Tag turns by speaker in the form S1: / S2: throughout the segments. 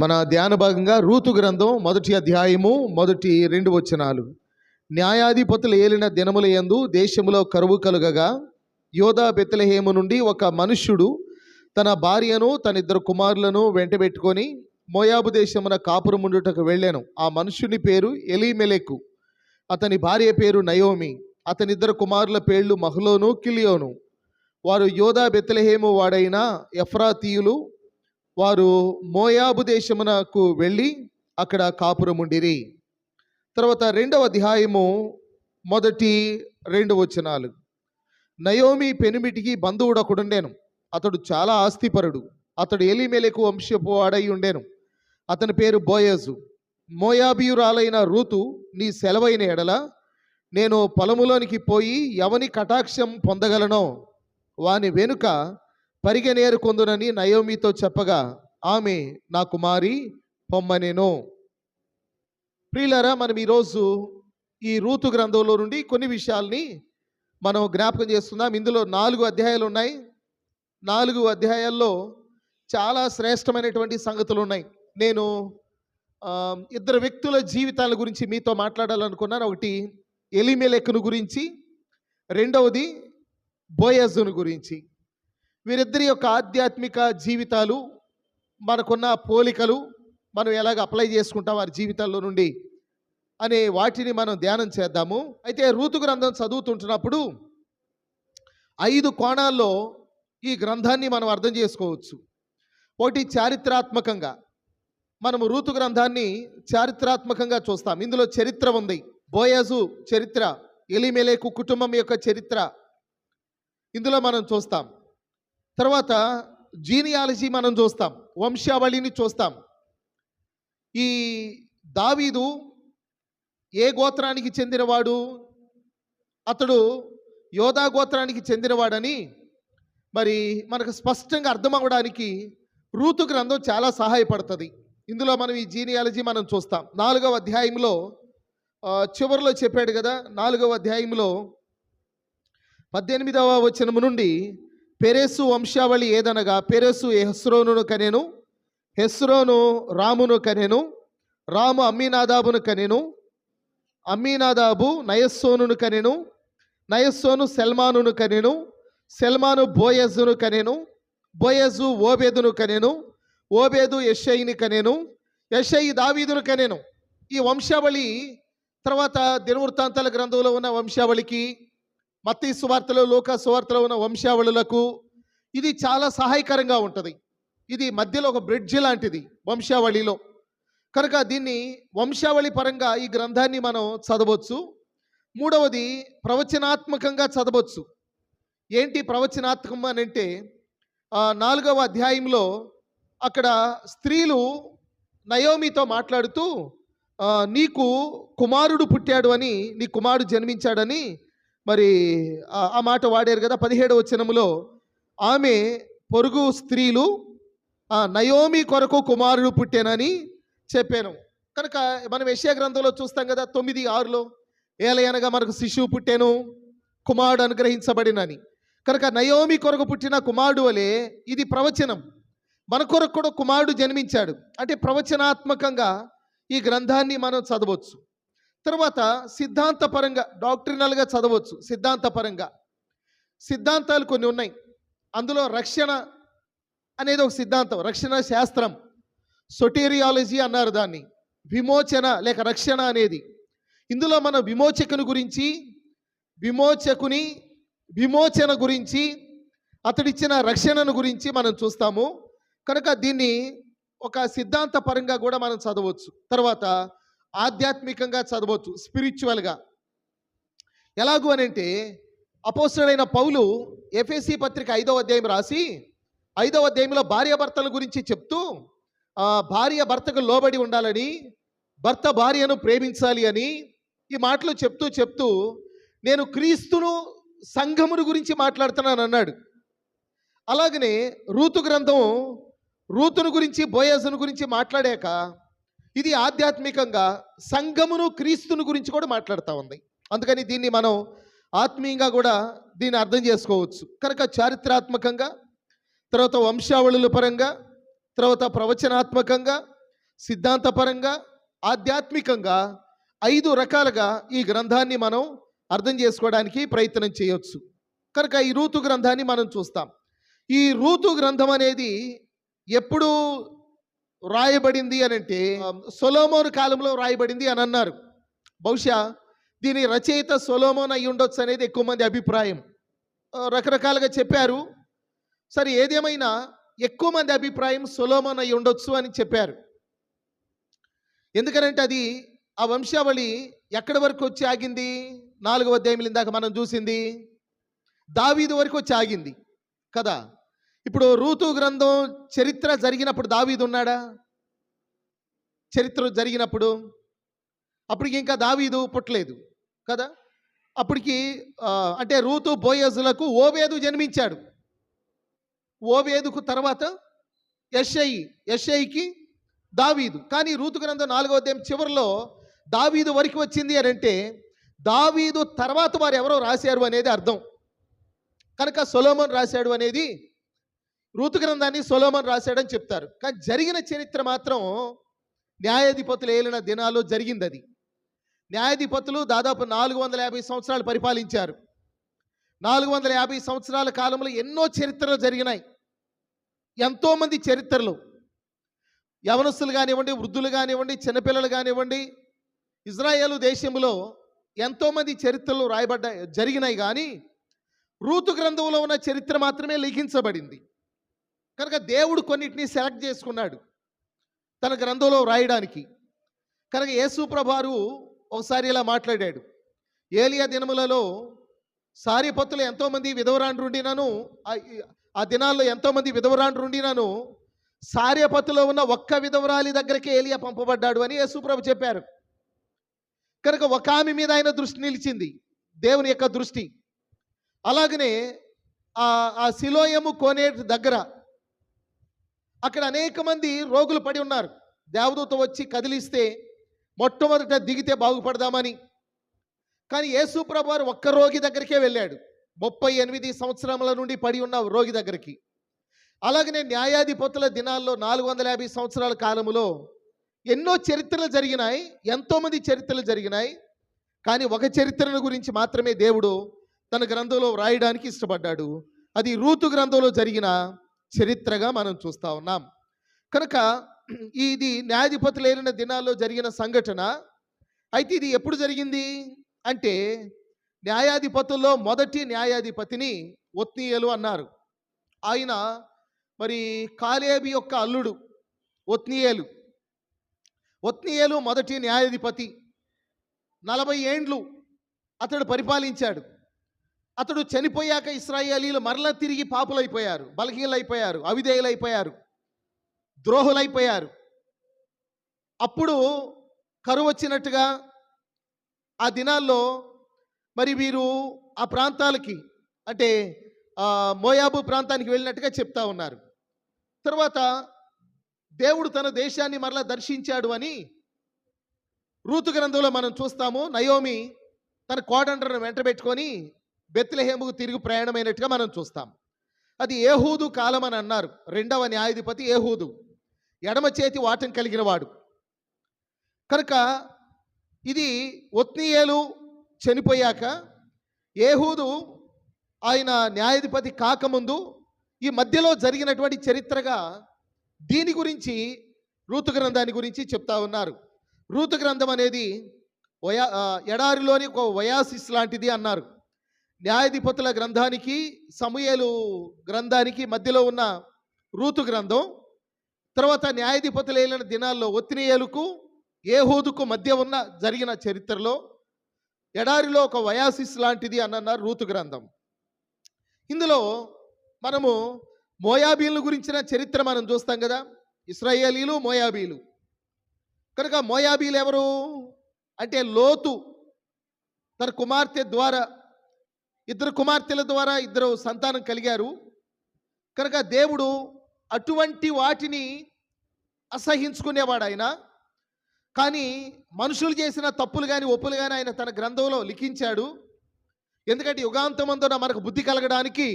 S1: మన ధ్యాన భాగంగా రూతు గ్రంథం 1వ అధ్యాయము 1-2 వచనాలు. న్యాయాధిపతులు ఏలిన దినముల యందు దేశములో కరువు కలుగగా యోధా బెత్లెహేము నుండి ఒక మనుష్యుడు తన భార్యను తన 2 కుమారులను వెంటబెట్టుకొని మోయాబు దేశమున కాపురముండుటకు వెళ్ళాను. ఆ మనుష్యుని పేరు ఎలీమెలెకు, అతని భార్య పేరు నయోమి. అతని 2 కుమారుల పేర్లు మహ్లోను, కిలియోను. వారు యోధా బెత్లెహేము వాడైన ఎఫ్రాతీయులు. వారు మోయాబు దేశమునకు వెళ్ళి అక్కడ కాపురముండిరి. తర్వాత 2వ అధ్యాయము 1-2 వచనాలు. నయోమి పెనిమిటికి బంధువుడు ఒకడుండెను. అతడు చాలా ఆస్తిపరుడు. అతడు ఎలీమెలెకు వంశపు వాడై ఉండెను. అతని పేరు బోయజు. మోయాబీయురాలైన రూతు, నీ సెలవైన ఎడల నేను పొలములోనికి పోయి ఎవని కటాక్షం పొందగలనో వాని వెనుక పరిగెనేరు కొందునని నయోమితో చెప్పగా ఆమె, నా కుమారి పొమ్మనెను. ప్రియులారా, మనం ఈరోజు ఈ రూతు గ్రంథంలో నుండి కొన్ని విషయాల్ని మనం జ్ఞాపకం చేసుకుందాం. ఇందులో 4 అధ్యాయాలు ఉన్నాయి. 4 అధ్యాయాల్లో చాలా శ్రేష్టమైనటువంటి సంగతులు ఉన్నాయి. నేను 2 వ్యక్తుల జీవితాల గురించి మీతో మాట్లాడాలనుకున్నాను. ఒకటి ఎలీమెలెకును గురించి, రెండవది బోయజును గురించి. వీరిద్దరి యొక్క ఆధ్యాత్మిక జీవితాలు, మనకున్న పోలికలు మనం ఎలాగ అప్లై చేసుకుంటాం వారి జీవితాల్లో నుండి అనే వాటిని మనం ధ్యానం చేద్దాము. అయితే రూతు గ్రంథం చదువుతుంటున్నప్పుడు 5 కోణాల్లో ఈ గ్రంథాన్ని మనం అర్థం చేసుకోవచ్చు. ఒకటి, చారిత్రాత్మకంగా మనము రూతు గ్రంథాన్ని చారిత్రాత్మకంగా చూస్తాం. ఇందులో చరిత్ర ఉంది. బోయజు చరిత్ర, ఎలీమెలెకు కుటుంబం యొక్క చరిత్ర ఇందులో మనం చూస్తాం. తర్వాత జీనియాలజీ మనం చూస్తాం, వంశావళిని చూస్తాం. ఈ దావీదు ఏ గోత్రానికి చెందినవాడు? అతడు యోధా గోత్రానికి చెందినవాడని మరి మనకు స్పష్టంగా అర్థం అవ్వడానికి రూతు గ్రంథం చాలా సహాయపడుతుంది. ఇందులో మనం ఈ జీనియాలజీ మనం చూస్తాం. 4వ అధ్యాయంలో చివరిలో చెప్పాడు కదా, 4వ అధ్యాయంలో 18వ వచనము నుండి పెరెసు వంశావళి ఏదనగా, పెరెసు హెస్రోనును కనెను, హెస్రోను రామును కనెను, రాము అమ్మీనాదాబును కనెను, అమ్మీనాదాబు నయస్సోనును కనెను, నయస్సోను సెల్మానును కనెను, సెల్మాను బోయజును కనెను, బోయజు ఓబేదును కనెను, ఓబేదు యెషయిని కనెను, యెషయి దావీదును కనెను. ఈ వంశావళి తర్వాత దినవృత్తాంతాల గ్రంథంలో ఉన్న వంశావళికి, మత్తయి సువార్తలో, లూకా సువార్తలో ఉన్న వంశావళులకు ఇది చాలా సహాయకరంగా ఉంటుంది. ఇది మధ్యలో ఒక బ్రిడ్జ్ లాంటిది వంశావళిలో. కనుక దీన్ని వంశావళి పరంగా ఈ గ్రంథాన్ని మనం చదవచ్చు. 3వది, ప్రవచనాత్మకంగా చదవచ్చు. ఏంటి ప్రవచనాత్మకం అని అంటే, 4వ అధ్యాయంలో అక్కడ స్త్రీలు నయోమితో మాట్లాడుతూ నీకు కుమారుడు పుట్టాడు అని, నీ కుమారుడు జన్మించాడని మరి ఆ మాట వాడారు కదా. 17వ వచనములో ఆమె పొరుగు స్త్రీలు నయోమి కొరకు కుమారుడు పుట్టానని చెప్పాను. కనుక మనం యెషయా గ్రంథంలో చూస్తాం కదా 9:6లో, ఏలయనగా మనకు శిశువు పుట్టాను, కుమారుడు అనుగ్రహించబడినని. కనుక నయోమి కొరకు పుట్టిన కుమారుడు వలె ఇది ప్రవచనం. మన కొరకు కూడా కుమారుడు జన్మించాడు అంటే ప్రవచనాత్మకంగా ఈ గ్రంథాన్ని మనం చదవచ్చు. తర్వాత సిద్ధాంతపరంగా, డాక్ట్రినల్గా చదవచ్చు. సిద్ధాంతాలు కొన్ని ఉన్నాయి. అందులో రక్షణ అనేది ఒక సిద్ధాంతం, రక్షణ శాస్త్రం, సొటేరియాలజీ అన్నారు దాన్ని, విమోచన లేక రక్షణ అనేది. ఇందులో మన విమోచకుని గురించి, విమోచన గురించి, అతడిచ్చిన రక్షణను గురించి మనం చూస్తాము. కనుక దీన్ని ఒక సిద్ధాంత పరంగా కూడా మనం చదవచ్చు. తర్వాత ఆధ్యాత్మికంగా చదవచ్చు, స్పిరిచువల్గా. ఎలాగూ అని అంటే, అపోస్తలుడైన పౌలు ఎఫెసీ పత్రిక 5వ అధ్యాయం రాసి 5వ అధ్యాయంలో భార్యాభర్తల గురించి చెప్తూ భార్య భర్తకు లోబడి ఉండాలని, భర్త భార్యను ప్రేమించాలి అని ఈ మాటలు చెప్తూ నేను క్రీస్తును, సంఘమును గురించి మాట్లాడుతున్నాను అన్నాడు. అలాగనే రూతు గ్రంథం రూతును గురించి, బోయజును గురించి మాట్లాడాక ఇది ఆధ్యాత్మికంగా సంఘమును, క్రీస్తును గురించి కూడా మాట్లాడుతూ ఉంది. అందుకని దీన్ని మనం ఆత్మీయంగా కూడా దీన్ని అర్థం చేసుకోవచ్చు. కనుక చారిత్రాత్మకంగా, తర్వాత వంశావళుల పరంగా, తర్వాత ప్రవచనాత్మకంగా, సిద్ధాంతపరంగా, ఆధ్యాత్మికంగా 5 రకాలుగా ఈ గ్రంథాన్ని మనం అర్థం చేసుకోవడానికి ప్రయత్నం చేయొచ్చు. కనుక ఈ రూతు గ్రంథాన్ని మనం చూస్తాం. ఈ రూతు గ్రంథం అనేది ఎప్పుడు రాయబడింది అని అంటే సొలొమోను కాలంలో రాయబడింది అని అన్నారు. బహుశా దీని రచయిత సొలొమోన్ అయి ఉండొచ్చు అనేది ఎక్కువ మంది అభిప్రాయం. రకరకాలుగా చెప్పారు. సరే, ఏదేమైనా ఎక్కువ మంది అభిప్రాయం సొలొమోన్ అయి ఉండొచ్చు అని చెప్పారు. ఎందుకనంటే అది ఆ వంశావళి ఎక్కడి వరకు వచ్చి ఆగింది? 4వ అధ్యాయం ఇందాక మనం చూసింది దావీదు వరకు వచ్చి ఆగింది కదా. ఇప్పుడు రూతు గ్రంథం చరిత్ర జరిగినప్పుడు దావీదు ఉన్నాడా? చరిత్ర జరిగినప్పుడు అప్పటికి ఇంకా దావీదు పుట్టలేదు కదా. అప్పటికి అంటే రూతు బోయజులకు ఓబేదు జన్మించాడు. ఓబేదుకు తర్వాత యెషయికి దావీదు. కానీ రూతు గ్రంథం 4వ అధ్యాయం చివరిలో దావీదు వరకు వచ్చింది అని అంటే దావీదు తర్వాత వారు ఎవరో రాశారు అనేది అర్థం. కనుక సొలొమోన్ రాశాడు అనేది, రూతు గ్రంథాన్ని సొలొమోన్ రాశాడని చెప్తారు. కానీ జరిగిన చరిత్ర మాత్రం న్యాయాధిపతులు ఏలిన దినాల్లో జరిగింది. అది న్యాయాధిపతులు దాదాపు 450 సంవత్సరాలు పరిపాలించారు. 450 సంవత్సరాల కాలంలో ఎన్నో చరిత్రలు జరిగినాయి. ఎంతోమంది చరిత్రలు, యవనస్తులు కానివ్వండి, వృద్ధులు కానివ్వండి, చిన్నపిల్లలు కానివ్వండి, ఇజ్రాయేలు దేశంలో ఎంతోమంది చరిత్రలు జరిగినాయి. కానీ రూతు గ్రంథంలో ఉన్న చరిత్ర మాత్రమే లిఖించబడింది. కనుక దేవుడు కొన్నిటిని సెలెక్ట్ చేసుకున్నాడు తన గ్రంథంలో రాయడానికి. కనుక యేసు ప్రభువారు ఒకసారి ఇలా మాట్లాడాడు. ఏలియా దినములలో సారిపత్తులు ఎంతోమంది విధవరాండ్రుండినను, ఆ దినాల్లో ఎంతోమంది విధవరాండ్రుండినను సార్యపత్తులో ఉన్న ఒక్క విధవరాలి దగ్గరికి ఏలియా పంపబడ్డాడు అని యేసు ప్రభు చెప్పారు. కనుక ఒక ఆమె మీద ఆయన దృష్టి నిలిచింది, దేవుని యొక్క దృష్టి. అలాగనే ఆ సిలోయము కోనేరు దగ్గర అక్కడ అనేక మంది రోగులు పడి ఉన్నారు. దేవదూత వచ్చి కదిలిస్తే మొట్టమొదట దిగితే బాగుపడదామని. కానీ యేసు ప్రభువారు ఒక్క రోగి దగ్గరికే వెళ్ళాడు, 38 సంవత్సరముల నుండి పడి ఉన్న రోగి దగ్గరికి. అలాగనే న్యాయాధిపతుల దినాల్లో 450 సంవత్సరాల కాలములో ఎన్నో చరిత్రలు జరిగినాయి, ఎంతోమంది చరిత్రలు జరిగినాయి. కానీ ఒక చరిత్రను గురించి మాత్రమే దేవుడు తన గ్రంథంలో వ్రాయడానికి ఇష్టపడ్డాడు. అది రూతు గ్రంథంలో జరిగిన చరిత్రగా మనం చూస్తూ ఉన్నాం. కనుక ఇది న్యాయాధిపతులు ఏలిన దినాల్లో జరిగిన సంఘటన. అయితే ఇది ఎప్పుడు జరిగింది అంటే న్యాయాధిపతుల్లో మొదటి న్యాయాధిపతిని ఒత్నీయేలు అన్నారు. ఆయన మరి కాలేబు యొక్క అల్లుడు ఒత్నీయేలు. ఒత్నీయేలు మొదటి న్యాయాధిపతి. 40 ఏండ్లు అతడు పరిపాలించాడు. అతడు చనిపోయాక ఇశ్రాయేలీలు మరలా తిరిగి పాపులైపోయారు, బలహీనలైపోయారు, అవిధేయులైపోయారు, ద్రోహులైపోయారు. అప్పుడు కరువు వచ్చినట్టుగా ఆ దినాల్లో మరి వీరు ఆ ప్రాంతాలకి అంటే మోయాబు ప్రాంతానికి వెళ్ళినట్టుగా చెప్తా ఉన్నారు. తర్వాత దేవుడు తన దేశాన్ని మరలా దర్శించాడు అని రూతు గ్రంథంలో మనం చూస్తాము. నయోమి తన కోడండ్రను వెంటబెట్టుకొని బెత్లెహేముకు తిరిగి ప్రయాణమైనట్టుగా మనం చూస్తాం. అది ఏహూదు కాలం అని అన్నారు. 2వ న్యాయాధిపతి ఏహూదు, ఎడమ చేతి వాటం కలిగిన వాడు. కనుక ఇది ఒత్నీయేలు చనిపోయాక ఏహూదు ఆయన న్యాయాధిపతి కాకముందు ఈ మధ్యలో జరిగినటువంటి చరిత్రగా దీని గురించి రూతు గ్రంథాన్ని గురించి చెప్తా ఉన్నారు. రూతు గ్రంథం అనేది ఎడారిలోని ఒక ఒయాసిస్ లాంటిది అన్నారు. న్యాయాధిపతుల గ్రంథానికి సమూయేలు గ్రంథానికి మధ్యలో ఉన్న రూతు గ్రంథం, తర్వాత న్యాయాధిపతులు ఏలిన దినాల్లో ఒత్నీయేలుకు ఏహూదుకు మధ్య ఉన్న జరిగిన చరిత్రలో ఎడారిలో ఒక ఒయాసిస్ లాంటిది అని అన్నారు రూతు గ్రంథం. ఇందులో మనము మోయాబీల గురించిన చరిత్ర మనం చూస్తాం కదా, ఇశ్రాయేలీలు మోయాబీలు. కనుక మోయాబీలు ఎవరు అంటే లోతు తన కుమార్తె ద్వారా, 2 కుమార్తెల ద్వారా 2 సంతానం కలిగారు. కనుక దేవుడు అటువంటి వాటిని అసహించుకునేవాడు ఆయన. కానీ మనుషులు చేసిన తప్పులు కానీ ఒప్పులు కానీ ఆయన తన గ్రంథంలో లిఖించాడు. ఎందుకంటే యుగాంతమందున మనకు బుద్ధి కలగడానికి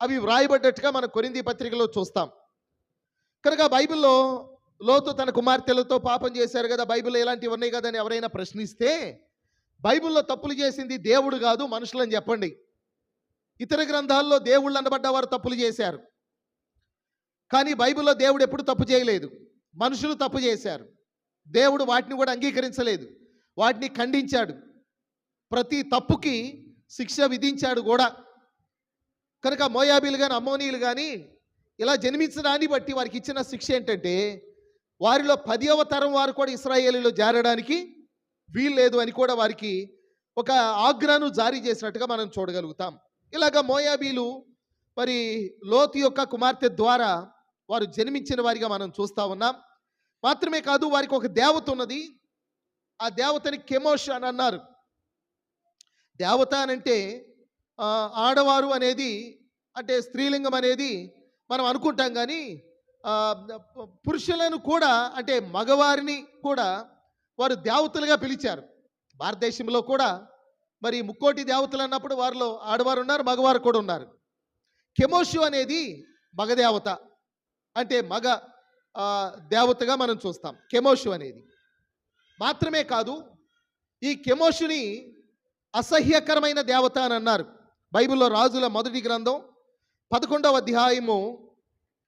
S1: అవి వ్రాయబడ్డట్టుగా మన కొరింథీ పత్రికలో చూస్తాం. కనుక బైబిల్లో లోతు తన కుమార్తెలతో పాపం చేశారు కదా, బైబిల్లో ఇలాంటివి ఉన్నాయి కదా అని ఎవరైనా ప్రశ్నిస్తే, బైబిల్లో తప్పులు చేసింది దేవుడు కాదు మనుషులని చెప్పండి. ఇతర గ్రంథాల్లో దేవుళ్ళు అనబడ్డ వారు తప్పులు చేశారు, కానీ బైబిల్లో దేవుడు ఎప్పుడు తప్పు చేయలేదు. మనుషులు తప్పు చేశారు, దేవుడు వాటిని కూడా అంగీకరించలేదు, వాటిని ఖండించాడు, ప్రతి తప్పుకి శిక్ష విధించాడు కూడా. కనుక మోయాబీలు కానీ అమ్మోనీయులు కానీ ఇలా జన్మించడాన్ని బట్టి వారికి ఇచ్చిన శిక్ష ఏంటంటే, వారిలో 10వ తరం వారు కూడా ఇశ్రాయేలీలో చేరడానికి వీల్లేదు అని కూడా వారికి ఒక ఆజ్ఞను జారీ చేసినట్టుగా మనం చూడగలుగుతాం. ఇలాగ మోయాబీలు మరి లోతు యొక్క కుమార్తె ద్వారా వారు జన్మించిన వారిగా మనం చూస్తూ ఉన్నాం. మాత్రమే కాదు, వారికి ఒక దేవత ఉన్నది. ఆ దేవతని కెమోష్ అని అన్నారు. దేవత అనంటే ఆడవారు అనేది, అంటే స్త్రీలింగం అనేది మనం అనుకుంటాం, కానీ పురుషులను కూడా, అంటే మగవారిని కూడా వారు దేవతలుగా పిలిచారు. భారతదేశంలో కూడా మరి ముక్కోటి దేవతలు అన్నప్పుడు వారిలో ఆడవారు ఉన్నారు, మగవారు కూడా ఉన్నారు. కెమోషు అనేది మగదేవత, అంటే మగ దేవతగా మనం చూస్తాం కెమోషు అనేది. మాత్రమే కాదు, ఈ కెమోషుని అసహ్యకరమైన దేవత అని అన్నారు. బైబిల్లో రాజుల మొదటి గ్రంథం 11వ అధ్యాయము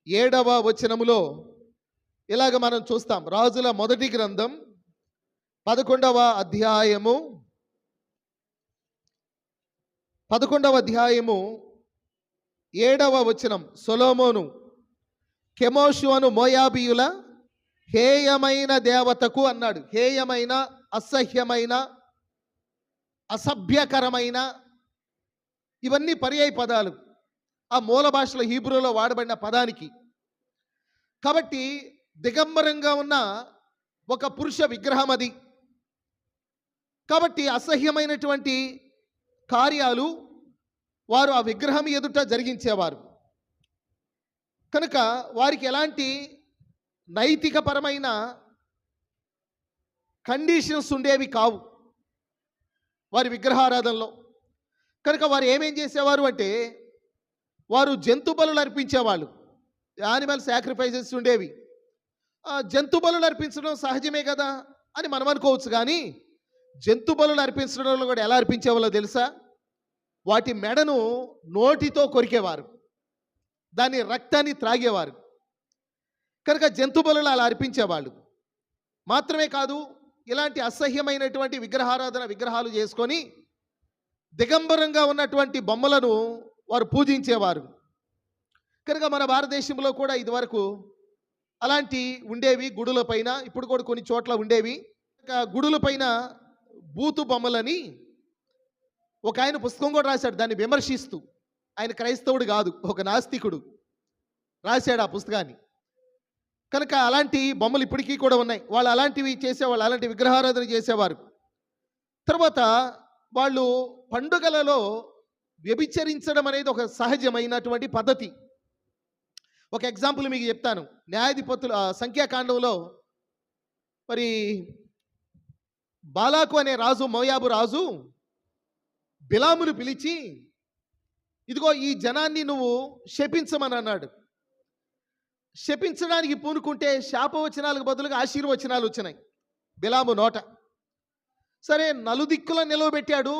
S1: 7వ వచనములో ఇలాగ మనం చూస్తాం. రాజుల మొదటి గ్రంథం 11వ అధ్యాయము 7వ వచనం. సొలొమోను కెమోషు అను మోయాబీయుల హేయమైన దేవతకు అన్నాడు. హేయమైన, అసహ్యమైన, అసభ్యకరమైన, ఇవన్నీ పర్యాయ పదాలు ఆ మూల భాషలో హీబ్రూలో వాడబడిన పదానికి. కాబట్టి దిగంబరంగా ఉన్న ఒక పురుష విగ్రహం అది. కాబట్టి అసహ్యమైనటువంటి కార్యాలు వారు ఆ విగ్రహం ఎదుట జరిగించేవారు. కనుక వారికి ఎలాంటి నైతికపరమైన కండిషన్స్ ఉండేవి కావు వారి విగ్రహారాధనలో. కనుక వారు ఏమేం చేసేవారు అంటే, వారు జంతు బలులు అర్పించేవాళ్ళు. యానిమల్ సాక్రిఫైసెస్ ఉండేవి. జంతు బలులు అర్పించడం సహజమే కదా అని మనం అనుకోవచ్చు, కానీ జంతు బలులు అర్పించడంలో కూడా ఎలా అర్పించేవాళ్ళో తెలుసా? వాటి మెడను నోటితో కొరికేవారు, దాని రక్తాన్ని త్రాగేవారు. కనుక జంతు బలులు అలా అర్పించేవాళ్ళు. మాత్రమే కాదు, ఇలాంటి అసహ్యమైనటువంటి విగ్రహాలు చేసుకొని దిగంబరంగా ఉన్నటువంటి బొమ్మలను వారు పూజించేవారు. కనుక మన భారతదేశంలో కూడా ఇదివరకు అలాంటి ఉండేవి గుడుల పైన, ఇప్పుడు కూడా కొన్ని చోట్ల ఉండేవి. గుడుల పైన బూతు బొమ్మలని ఒక ఆయన పుస్తకం కూడా రాశాడు దాన్ని విమర్శిస్తూ. ఆయన క్రైస్తవుడు కాదు, ఒక నాస్తికుడు రాశాడు ఆ పుస్తకాన్ని. కనుక అలాంటి బొమ్మలు ఇప్పటికీ కూడా ఉన్నాయి. వాళ్ళు అలాంటివి చేసేవాళ్ళు, అలాంటి విగ్రహారాధన చేసేవారు. తర్వాత వాళ్ళు పండుగలలో వ్యభిచరించడం అనేది ఒక సహజమైనటువంటి పద్ధతి. ఒక ఎగ్జాంపుల్ మీకు చెప్తాను. న్యాయాధిపతుల సంఖ్యాకాండంలో మరి బాలాకు అనే రాజు, మోయాబు రాజు బిలామును పిలిచి, ఇదిగో ఈ జనాన్ని నువ్వు శపించమని అన్నాడు. శపించడానికి పూనుకుంటే శాపవచనాలకు బదులుగా ఆశీర్వచనాలు వచ్చినాయి బిలాము నోట. సరే, నలుదిక్కుల నిలవబెట్టాడు.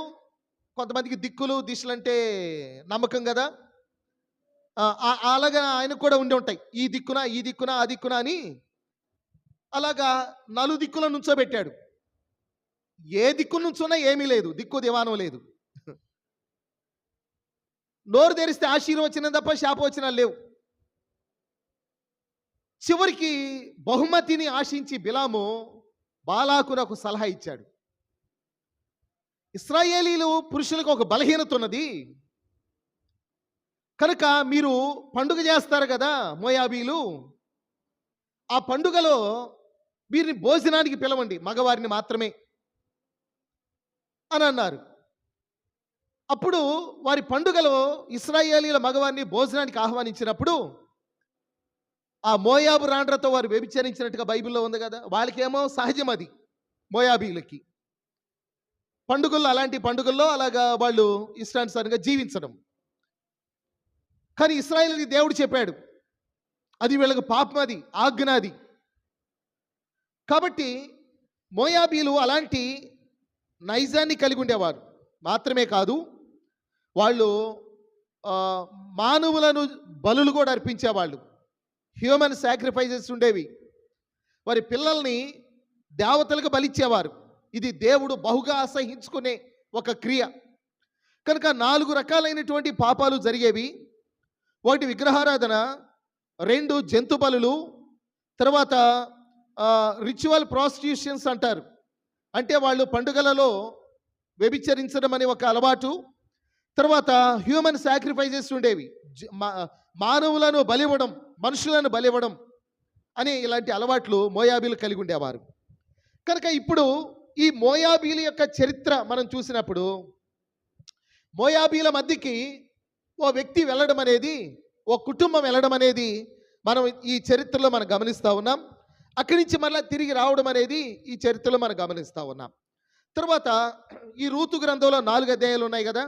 S1: కొంతమందికి దిక్కులు దిశలంటే నమ్మకం కదా, అలాగా ఆయనకు కూడా ఉండి ఉంటాయి. ఈ దిక్కున, ఈ దిక్కున, ఆ దిక్కున అని అలాగా నలుదిక్కుల నుంచోబెట్టాడు. ఏ దిక్కు నుంచున్నా ఏమీ లేదు, దిక్కు దివానం లేదు. నోరు తెరిస్తే ఆశీర్వచనం తప్ప శాపవచనాలు లేవు. చివరికి బహుమతిని ఆశించి బిలాము బాలాకునకు సలహా ఇచ్చాడు. ఇశ్రాయేలీలు పురుషులకు ఒక బలహీనత ఉన్నది కనుక మీరు పండుగ చేస్తారు కదా మోయాబీలు, ఆ పండుగలో వీరిని భోజనానికి పిలవండి, మగవారిని మాత్రమే అని అన్నారు. అప్పుడు వారి పండుగలో ఇశ్రాయేలీల మగవారిని భోజనానికి ఆహ్వానించినప్పుడు ఆ మోయాబు రాండ్రతో వారు వ్యభిచరించినట్టుగా బైబిల్లో ఉంది కదా. వాళ్ళకేమో సహజం అది, మోయాబీలకి పండుగల్లో, అలాంటి పండుగల్లో అలాగా వాళ్ళు ఇష్టానుసారంగా జీవించడం. కానీ ఇశ్రాయేలుకి దేవుడు చెప్పాడు, అది వీళ్ళకి పాపం, అది ఆజ్ఞ, అది కాబట్టి మోయాబీలు అలాంటి నైజాన్ని కలిగి ఉండేవారు. మాత్రమే కాదు, వాళ్ళు ఆ, మానవులను బలులు కూడా అర్పించేవాళ్ళు. హ్యూమన్ సాక్రిఫైజెస్ ఉండేవి. వారి పిల్లల్ని దేవతలకు బలిచ్చేవారు. ఇది దేవుడు బహుగా అసహించుకునే ఒక క్రియ. కనుక 4 రకాలైనటువంటి పాపాలు జరిగేవి. 1 విగ్రహారాధన, 2 జంతు బలులు, తర్వాత రిచువల్ ప్రాస్టిట్యూషన్స్ అంటారు. అంటే వాళ్ళు పండుగలలో వ్యభిచరించడం అనే ఒక అలవాటు. తర్వాత హ్యూమన్ సాక్రిఫైజెస్ ఉండేవి. మానవులను బలివ్వడం, మనుషులను బలివ్వడం అనే ఇలాంటి అలవాట్లు మోయాబీలు కలిగి ఉండేవారు. కనుక ఇప్పుడు ఈ మోయాబీల యొక్క చరిత్ర మనం చూసినప్పుడు, మోయాబీల మధ్యకి ఓ వ్యక్తి వెళ్ళడం అనేది, ఓ కుటుంబం వెళ్ళడం అనేది మనం ఈ చరిత్రలో మనం గమనిస్తూ ఉన్నాం. అక్కడి నుంచి మళ్ళీ తిరిగి రావడం అనేది ఈ చరిత్రలో మనం గమనిస్తూ ఉన్నాం. తర్వాత ఈ రూతు గ్రంథంలో 4 అధ్యాయాలు ఉన్నాయి కదా.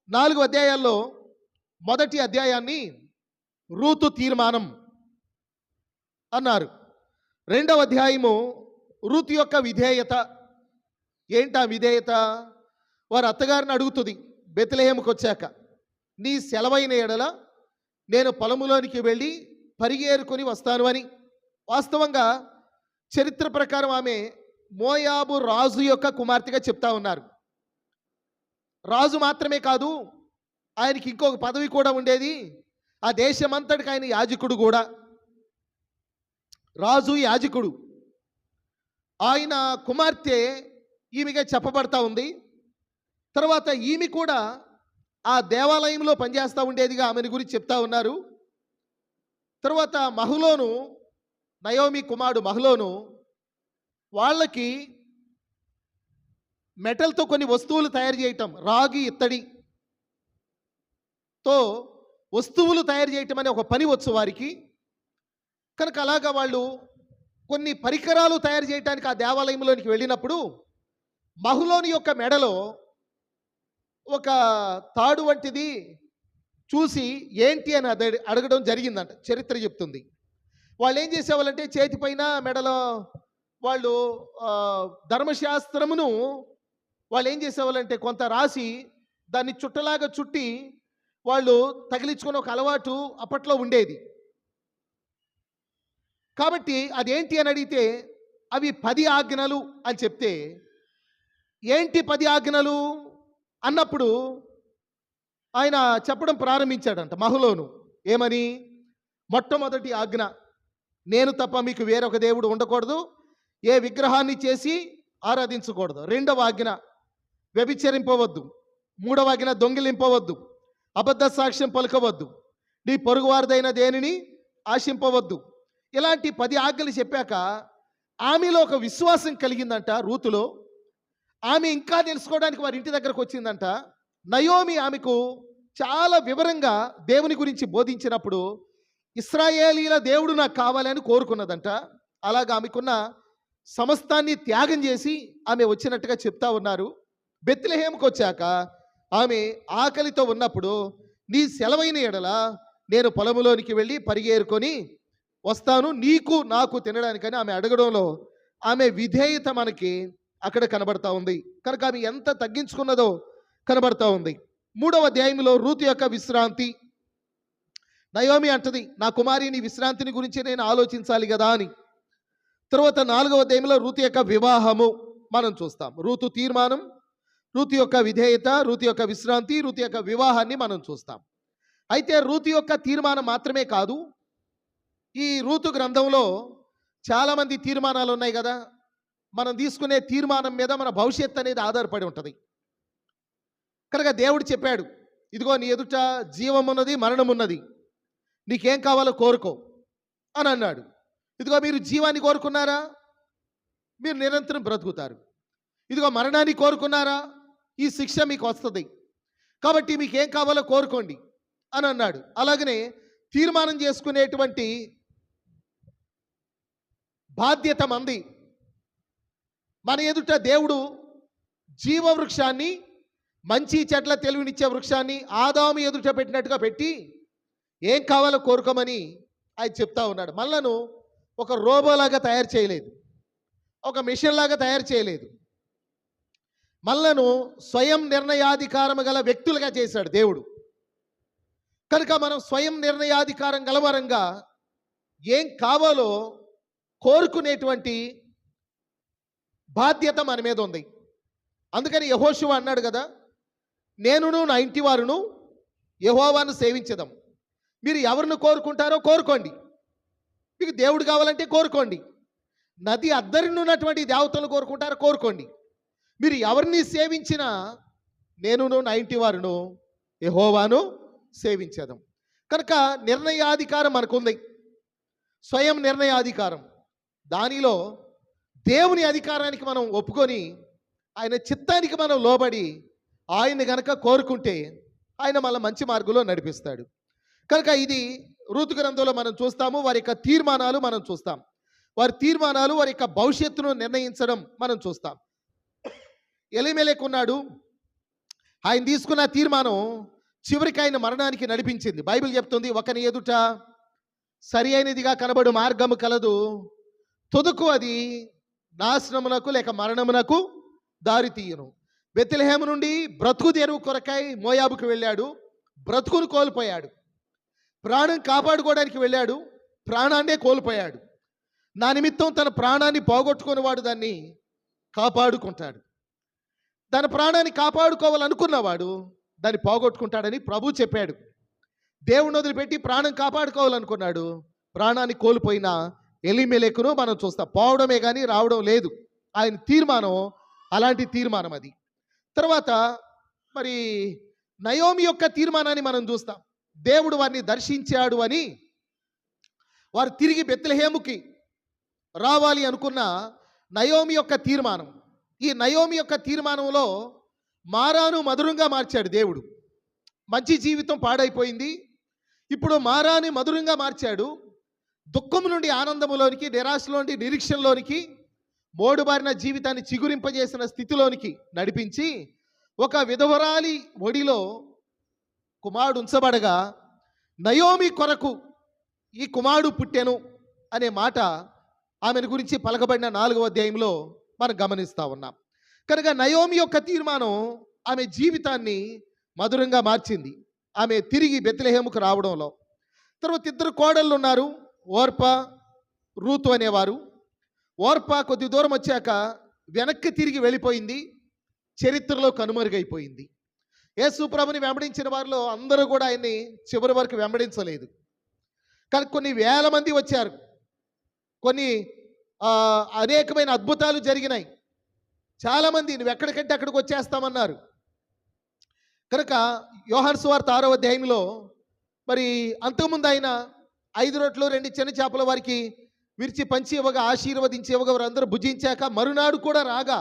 S1: 4 అధ్యాయాల్లో మొదటి అధ్యాయాన్ని రూతు తీర్మానం అన్నారు. 2వ అధ్యాయము రూతు యొక్క విధేయత. ఏంటా విధేయత? వారు అత్తగారిని అడుగుతుంది బెత్లెహేముకు వచ్చాక, నీ సెలవైన ఎడల నేను పొలములోనికి వెళ్ళి పరిగేరుకొని వస్తాను అని. వాస్తవంగా చరిత్ర ప్రకారం ఆమె మోయాబు రాజు యొక్క కుమార్తెగా చెప్తా ఉన్నారు. రాజు మాత్రమే కాదు, ఆయనకి ఇంకొక పదవి కూడా ఉండేది. ఆ దేశమంతటికి ఆయన యాజకుడు కూడా. రాజు యాజకుడు. ఆయన కుమార్తె ఈమెగా చెప్పబడతా ఉంది. తర్వాత ఈమె కూడా ఆ దేవాలయంలో పనిచేస్తూ ఉండేదిగా ఆమెను గురించి చెప్తా ఉన్నారు. తర్వాత మహలోను, నయోమి కుమారుడు మహలోను, వాళ్ళకి మెటల్తో కొన్ని వస్తువులు తయారు చేయటం, రాగి ఇత్తడితో వస్తువులు తయారు చేయటం అనే ఒక పని వచ్చు వారికి. కనుక అలాగా వాళ్ళు కొన్ని పరికరాలు తయారు చేయడానికి ఆ దేవాలయంలోనికి వెళ్ళినప్పుడు మహలోని యొక్క మెడలో ఒక తాడు వంటిది చూసి ఏంటి అని అడగడం జరిగిందంట. చరిత్ర చెప్తుంది. వాళ్ళు ఏం చేసేవాళ్ళంటే చేతిపైన మెడలో వాళ్ళు ధర్మశాస్త్రమును వాళ్ళు ఏం చేసేవాళ్ళంటే కొంత రాసి దాన్ని చుట్టలాగా చుట్టి వాళ్ళు తగిలించుకునే ఒక అలవాటు అప్పట్లో ఉండేది. కాబట్టి అదేంటి అని అడిగితే అవి 10 ఆజ్ఞలు అని చెప్తే, ఏంటి 10 ఆజ్ఞలు అన్నప్పుడు ఆయన చెప్పడం ప్రారంభించాడంట మహలోను. ఏమని? మొట్టమొదటి ఆజ్ఞ, నేను తప్ప మీకు వేరొక దేవుడు ఉండకూడదు, ఏ విగ్రహాన్ని చేసి ఆరాధించకూడదు. 2వ ఆజ్ఞ, వ్యభిచరింపవద్దు. 3వ ఆజ్ఞ, దొంగిలింపవద్దు, అబద్ధ సాక్ష్యం పలుకవద్దు, నీ పొరుగువారిదైన దేనిని ఆశింపవద్దు. ఇలాంటి 10 ఆజ్ఞలు చెప్పాక ఆమెలో ఒక విశ్వాసం కలిగిందంట రూతులో. ఆమె ఇంకా తెలుసుకోవడానికి వారి ఇంటి దగ్గరకు వచ్చిందంట. నయోమి ఆమెకు చాలా వివరంగా దేవుని గురించి బోధించినప్పుడు ఇశ్రాయేలీల దేవుడు నాకు కావాలని కోరుకున్నదంట. అలాగా ఆమెకున్న సమస్తాన్ని త్యాగం చేసి ఆమె వచ్చినట్టుగా చెప్తా ఉన్నారు. బెత్లెహేముకు వచ్చాక ఆమె ఆకలితో ఉన్నప్పుడు, నీ సెలవైన ఎడల నేను పొలములోనికి వెళ్ళి పరిగేరుకొని వస్తాను, నీకు నాకు తినడానికని ఆమె అడగడంలో ఆమె విధేయత మనకి అక్కడ కనబడతా ఉంది. కనుక ఆమె ఎంత తగ్గించుకున్నదో కనబడతా ఉంది. 3వ అధ్యాయంలో రూతు యొక్క విశ్రాంతి. నయోమి అంటది, నా కుమారి నీ విశ్రాంతిని గురించి నేను ఆలోచించాలి కదా అని. తర్వాత 4వ అధ్యాయంలో రూతు యొక్క వివాహము మనం చూస్తాం. రూతు తీర్మానం, రూతు యొక్క విధేయత, రూతు యొక్క విశ్రాంతి, రూతు యొక్క వివాహాన్ని మనం చూస్తాం. అయితే రూతు యొక్క తీర్మానం మాత్రమే కాదు, ఈ రూతు గ్రంథంలో చాలామంది తీర్మానాలు ఉన్నాయి కదా. మనం తీసుకునే తీర్మానం మీద మన భవిష్యత్తు అనేది ఆధారపడి ఉంటుంది. కనుక దేవుడు చెప్పాడు, ఇదిగో నీ ఎదుట జీవం ఉన్నది, మరణం ఉన్నది, నీకేం కావాలో కోరుకో అని అన్నాడు. ఇదిగో మీరు జీవాన్ని కోరుకున్నారా, మీరు నిరంతరం బ్రతుకుతారు. ఇదిగో మరణాన్ని కోరుకున్నారా, ఈ శిక్ష మీకు వస్తుంది, కాబట్టి మీకేం కావాలో కోరుకోండి అని అన్నాడు. అలాగనే తీర్మానం చేసుకునేటువంటి బాధ్యత మంది. మన ఎదుట దేవుడు జీవవృక్షాన్ని, మంచి చెట్ల తెలివినిచ్చే వృక్షాన్ని ఆదాము ఎదుట పెట్టినట్టుగా పెట్టి ఏం కావాలో కోరుకోమని ఆయన చెప్తా ఉన్నాడు. మనలను ఒక రోబోలాగా తయారు చేయలేదు. ఒక మిషన్ లాగా తయారు చేయలేదు. మనలను స్వయం నిర్ణయాధికారం గల వ్యక్తులుగా చేశాడు దేవుడు. కనుక మనం స్వయం నిర్ణయాధికారం గలవరంగా ఏం కావాలో కోరుకునేటువంటి బాధ్యత మన మీద ఉంది. అందుకని యెహోషువ అన్నాడు కదా, నేనును నా ఇంటి వారును యెహోవాను సేవించదాం. మీరు ఎవరిని కోరుకుంటారో కోరుకోండి. మీకు దేవుడు కావాలంటే కోరుకోండి. నది అద్దరిని ఉన్నటువంటి దేవతలను కోరుకుంటారో కోరుకోండి. మీరు ఎవరిని సేవించినా నేనును నా ఇంటి వారును యెహోవాను సేవించేదాం. కనుక నిర్ణయాధికారం మనకుంది, స్వయం నిర్ణయాధికారం. దానిలో దేవుని అధికారానికి మనం ఒప్పుకొని ఆయన చిత్తానికి మనం లోబడి ఆయన్ని గనక కోరుకుంటే ఆయన మళ్ళీ మంచి మార్గంలో నడిపిస్తాడు. కనుక ఇది రూతు గ్రంథంలో మనం చూస్తాము. వారి యొక్క తీర్మానాలు మనం చూస్తాం. వారి తీర్మానాలు వారి యొక్క భవిష్యత్తును నిర్ణయించడం మనం చూస్తాం. ఎలీమెలెకు ఉన్నాడు. ఆయన తీసుకున్న తీర్మానం చివరికి ఆయన మరణానికి నడిపించింది. బైబిల్ చెప్తుంది, ఒకని ఎదుట సరి అయినదిగా కనబడు మార్గము కలదు, తుదకు అది నాశనమునకు లేక మరణమునకు దారి తీయను. బెత్లెహేము నుండి బ్రతుకు తెరువు కొరకై మోయాబుకు వెళ్ళాడు, బ్రతుకును కోల్పోయాడు. ప్రాణం కాపాడుకోవడానికి వెళ్ళాడు, ప్రాణాన్నే కోల్పోయాడు. నా నిమిత్తం తన ప్రాణాన్ని పోగొట్టుకునేవాడు దాన్ని కాపాడుకుంటాడు. తన ప్రాణాన్ని కాపాడుకోవాలనుకున్నవాడు దాన్ని పోగొట్టుకుంటాడని ప్రభు చెప్పాడు. దేవుని వదిలిపెట్టి ప్రాణం కాపాడుకోవాలనుకున్నాడు, ప్రాణాన్ని కోల్పోయిన ఎలీమెలెకును మనం చూస్తాం. పోవడమే కానీ రావడం లేదు. ఆయన తీర్మానం అలాంటి తీర్మానం అది. తర్వాత మరి నయోమి యొక్క తీర్మానాన్ని మనం చూస్తాం. దేవుడు వారిని దర్శించాడు అని వారు తిరిగి బెత్లెహేముకి రావాలి అనుకున్న నయోమి యొక్క తీర్మానం. ఈ నయోమి యొక్క తీర్మానంలో మారాను మధురంగా మార్చాడు దేవుడు. మంచి జీవితం పాడైపోయింది, ఇప్పుడు మారాని మధురంగా మార్చాడు. దుఃఖం నుండి ఆనందములోనికి, నిరాశలో నుండి నిరీక్షణలోనికి, మోడుబారిన జీవితాన్ని చిగురింపజేసిన స్థితిలోనికి నడిపించి ఒక విధవరాలి ఒడిలో కుమారుడు ఉంచబడగా నయోమి కొరకు ఈ కుమారుడు పుట్టెను అనే మాట ఆమెను గురించి పలకబడిన 4వ అధ్యాయంలో మనం గమనిస్తూ ఉన్నాం. కనుక నయోమి యొక్క తీర్మానం ఆమె జీవితాన్ని మధురంగా మార్చింది, ఆమె తిరిగి బెత్లెహేముకు రావడంలో. తర్వాత 2 కోడళ్ళు ఉన్నారు, ఓర్పా రూతు అనేవారు. ఓర్పా కొద్ది దూరం వచ్చాక వెనక్కి తిరిగి వెళ్ళిపోయింది, చరిత్రలో కనుమరుగైపోయింది. యేసు ప్రభుని వెంబడించిన వారిలో అందరూ కూడా ఆయన్ని చివరి వరకు వెంబడించలేదు. కానీ కొన్ని వేల మంది వచ్చారు, కొన్ని అనేకమైన అద్భుతాలు జరిగినాయి. చాలామంది నువ్వు ఎక్కడికంటే అక్కడికి వచ్చేస్తామన్నారు. కనుక యోహాను సువార్త 6వ అధ్యాయంలో మరి అంతకుముందు ఆయన 5 రొట్టెలు 2 చిన్న చేపల వారికి విరిచి పంచి ఇవ్వగా, ఆశీర్వదించి ఇవ్వగా వారందరూ భుజించాక మరునాడు కూడా రాగా,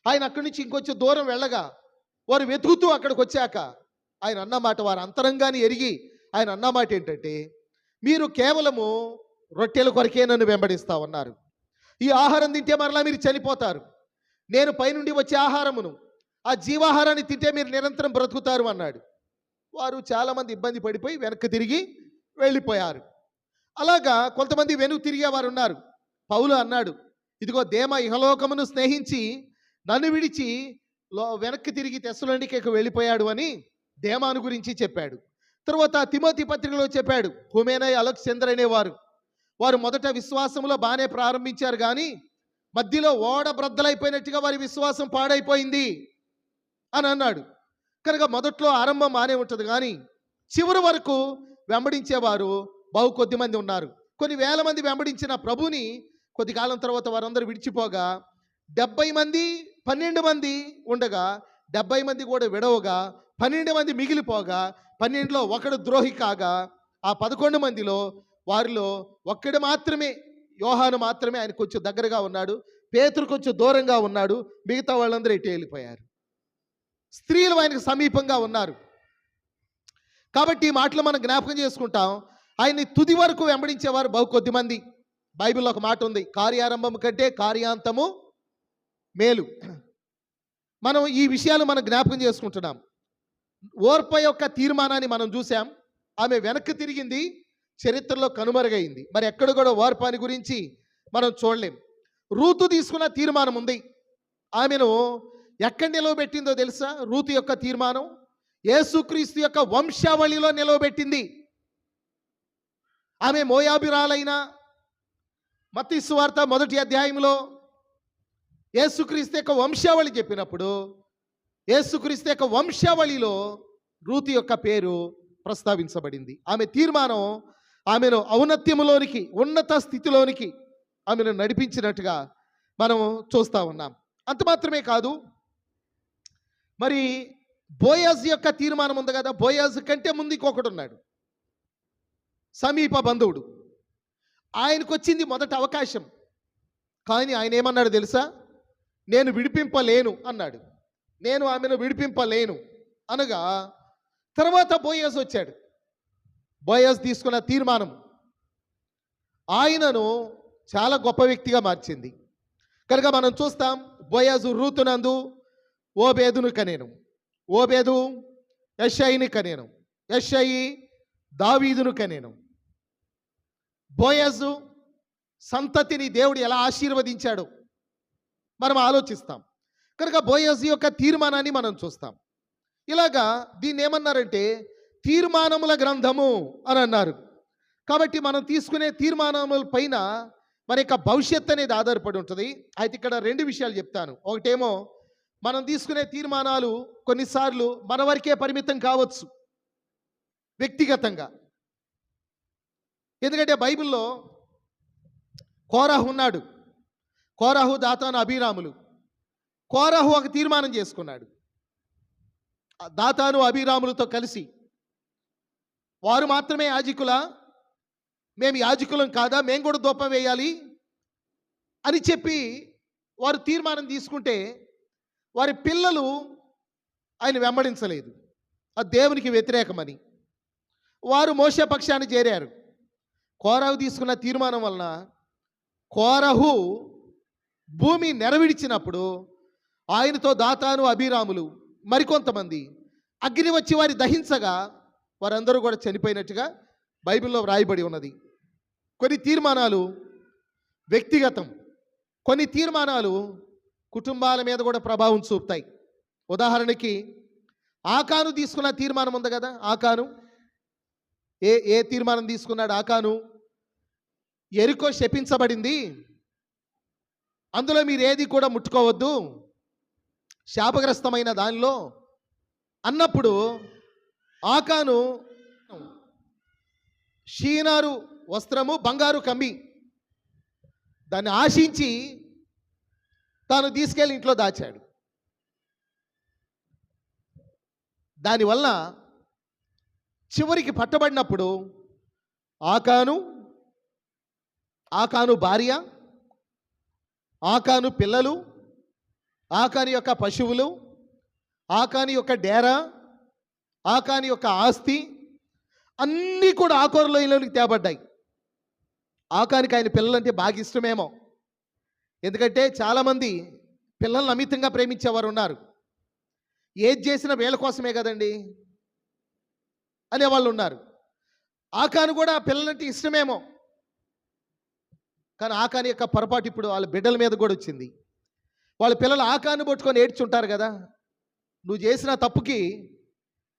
S1: ఆయన అక్కడి నుంచి ఇంకొంచెం దూరం వెళ్ళగా వారు వెతుకుతూ అక్కడికి వచ్చాక ఆయన అన్నమాట, వారు అంతరంగాన్ని ఎరిగి ఆయన అన్నమాట ఏంటంటే, మీరు కేవలము రొట్టెల కొరకే నన్ను వెంబడిస్తా ఉన్నారు, ఈ ఆహారం తింటే మరలా మీరు చనిపోతారు, నేను పైనుండి వచ్చే ఆహారమును, ఆ జీవాహారాన్ని తింటే మీరు నిరంతరం బ్రతుకుతారు అన్నాడు. వారు చాలామంది ఇబ్బంది పడిపోయి వెనక్కి తిరిగి వెళ్ళిపోయారు. అలాగా కొంతమంది వెనుక తిరిగే వారు ఉన్నారు. పౌలు అన్నాడు, ఇదిగో దేమ ఇహలోకమును స్నేహించి నన్ను విడిచి వెనక్కి తిరిగి తెస్సలోనికేకు వెళ్ళిపోయాడు అని దేమాను గురించి చెప్పాడు. తర్వాత తిమోతి పత్రికలో చెప్పాడు, హుమేనై, అలెగ్జాందర్ అనేవారు, వారు మొదట విశ్వాసంలో బాగానే ప్రారంభించారు, కానీ మధ్యలో ఓడ బ్రద్దలైపోయినట్టుగా వారి విశ్వాసం పాడైపోయింది అని అన్నాడు. కనుక మొదట్లో ఆరంభం బాగానే ఉంటుంది, కానీ చివరి వరకు వెంబడించేవారు బహు కొద్ది మంది ఉన్నారు. కొన్ని వేల మంది వెంబడించిన ప్రభుని కొద్ది కాలం తర్వాత వారందరూ విడిచిపోగా 70 మంది 12 మంది ఉండగా 70 మంది కూడా విడవగా 12 మంది మిగిలిపోగా 12లో ఒకడు ద్రోహి కాగా ఆ 11 మందిలో వారిలో ఒక్కడు మాత్రమే, యోహాను మాత్రమే ఆయన కొంచెం దగ్గరగా ఉన్నాడు, పేతురు కొంచెం దూరంగా ఉన్నాడు, మిగతా వాళ్ళందరూ ఇటు వెళ్ళిపోయారు. స్త్రీలు ఆయనకు సమీపంగా ఉన్నారు. కాబట్టి ఈ మాటలు మనం జ్ఞాపకం చేసుకుంటాం. ఆయన్ని తుది వరకు వెంబడించేవారు బహు కొద్ది మంది. బైబిల్లో ఒక మాట ఉంది, కార్యారంభం కంటే కార్యాంతము మేలు. మనం ఈ విషయాలు మనం జ్ఞాపకం చేసుకుంటున్నాం. ఓర్ప యొక్క తీర్మానాన్ని మనం చూసాం, ఆమె వెనక్కి తిరిగింది, చరిత్రలో కనుమరుగైంది. మరి ఎక్కడ కూడా ఓర్పాని గురించి మనం చూడలేం. రూతు తీసుకున్న తీర్మానం ఉంది. ఆమెను ఎక్కడ నిలవబెట్టిందో తెలుసా? రూతు యొక్క తీర్మానం యేసుక్రీస్తు యొక్క వంశావళిలో నిలవబెట్టింది. ఆమె మోయాబిరాలైన మత్తయి సువార్త 1వ అధ్యాయంలో యేసుక్రీస్తు యొక్క వంశావళి చెప్పినప్పుడు యేసుక్రీస్తు యొక్క వంశావళిలో రూతు యొక్క పేరు ప్రస్తావించబడింది. ఆమె తీర్మానం ఆమెను ఔన్నత్యములోనికి, ఉన్నత స్థితిలోనికి ఆమెను నడిపించినట్టుగా మనం చూస్తూ ఉన్నాం. అంత మాత్రమే కాదు, మరి బోయాజు యొక్క తీర్మానం ఉంది కదా. బోయాజు కంటే ముందు ఇంకొకడు ఉన్నాడు, సమీప బంధువుడు. ఆయనకు వచ్చింది మొదటి అవకాశం. కానీ ఆయన ఏమన్నాడు తెలుసా? నేను విడిపింపలేను అన్నాడు. నేను ఆమెను విడిపింపలేను అనగా తర్వాత బోయాజు వచ్చాడు. బోయాజు తీసుకున్న తీర్మానం ఆయనను చాలా గొప్ప వ్యక్తిగా మార్చింది. కనుక మనం చూస్తాం, బోయాజు రూతునందు ఓబేదును కనేను, ఓబేదు యెషయిని కనేను, యెషయి దావీదును కనేను. బోయాజు సంతతిని దేవుడు ఎలా ఆశీర్వదించాడో మనం ఆలోచిస్తాం. కనుక బోయాజు యొక్క తీర్మానాన్ని మనం చూస్తాం. ఇలాగా దీన్ని ఏమన్నారంటే తీర్మానముల గ్రంథము అని అన్నారు. కాబట్టి మనం తీసుకునే తీర్మానముల పైన మన యొక్క భవిష్యత్తు అనేది ఆధారపడి ఉంటుంది. అయితే ఇక్కడ 2 విషయాలు చెప్తాను. ఒకటేమో మనం తీసుకునే తీర్మానాలు కొన్నిసార్లు మన వరకే పరిమితం కావచ్చు వ్యక్తిగతంగా. ఎందుకంటే బైబిల్లో కోరహు ఉన్నాడు. కోరహు, దాతాను, అబీరాములు. కోరహు ఒక తీర్మానం చేసుకున్నాడు దాతాను అబీరాములతో కలిసి. వారు మాత్రమే యాజకులా? మేము యాజకులం కాదా? మేము కూడా ధూపం వేయాలి అని చెప్పి వారు తీర్మానం తీసుకుంటే వారి పిల్లలు ఆయన వెంబడించలేదు. అది దేవునికి వ్యతిరేకమని వారు మోషే పక్షాన్ని చేరారు. కోరహు తీసుకున్న తీర్మానం వలన కోరహు భూమి నెరవిడిచినప్పుడు ఆయనతో దాతాను, అబీరాములు, మరికొంతమంది అగ్ని వచ్చి వారి దహించగా వారందరూ కూడా చనిపోయినట్టుగా బైబిల్లో వ్రాయబడి ఉన్నది. కొన్ని తీర్మానాలు వ్యక్తిగతం, కొన్ని తీర్మానాలు కుటుంబాల మీద కూడా ప్రభావం చూపుతాయి. ఉదాహరణకి ఆకాను తీసుకున్న తీర్మానం ఉంది కదా. ఆకాను ఏ తీర్మానం తీసుకున్నాడు? ఆకాను యెరికో శపించబడింది, అందులో మీరు ఏది కూడా ముట్టుకోవద్దు, శాపగ్రస్తమైన దానిలో అన్నప్పుడు ఆకాను షీనారు వస్త్రము, బంగారు కమ్మి దాన్ని ఆశించి తాను తీసుకెళ్ళి ఇంట్లో దాచాడు. దానివల్ల చివరికి పట్టబడినప్పుడు ఆకాను భార్య, ఆకాను పిల్లలు, ఆకాని యొక్క పశువులు, ఆకాని యొక్క డేరా, ఆకాని యొక్క ఆస్తి అన్నీ కూడా ఆకోరు లోయలోనికి తేబడ్డాయి. ఆకానికి ఆయన పిల్లలంటే బాగా ఇష్టమేమో. ఎందుకంటే చాలామంది పిల్లల్ని అమితంగా ప్రేమించేవారు ఉన్నారు. ఏది చేసినా వీళ్ళ కోసమే కదండి అనేవాళ్ళు ఉన్నారు. ఆకాను కూడా పిల్లలంటే ఇష్టమేమో. కానీ ఆకాని యొక్క పొరపాటు ఇప్పుడు వాళ్ళ బిడ్డల మీద కూడా వచ్చింది. వాళ్ళ పిల్లలు ఆకాను పట్టుకొని ఏడ్చుంటారు కదా, నువ్వు చేసిన తప్పుకి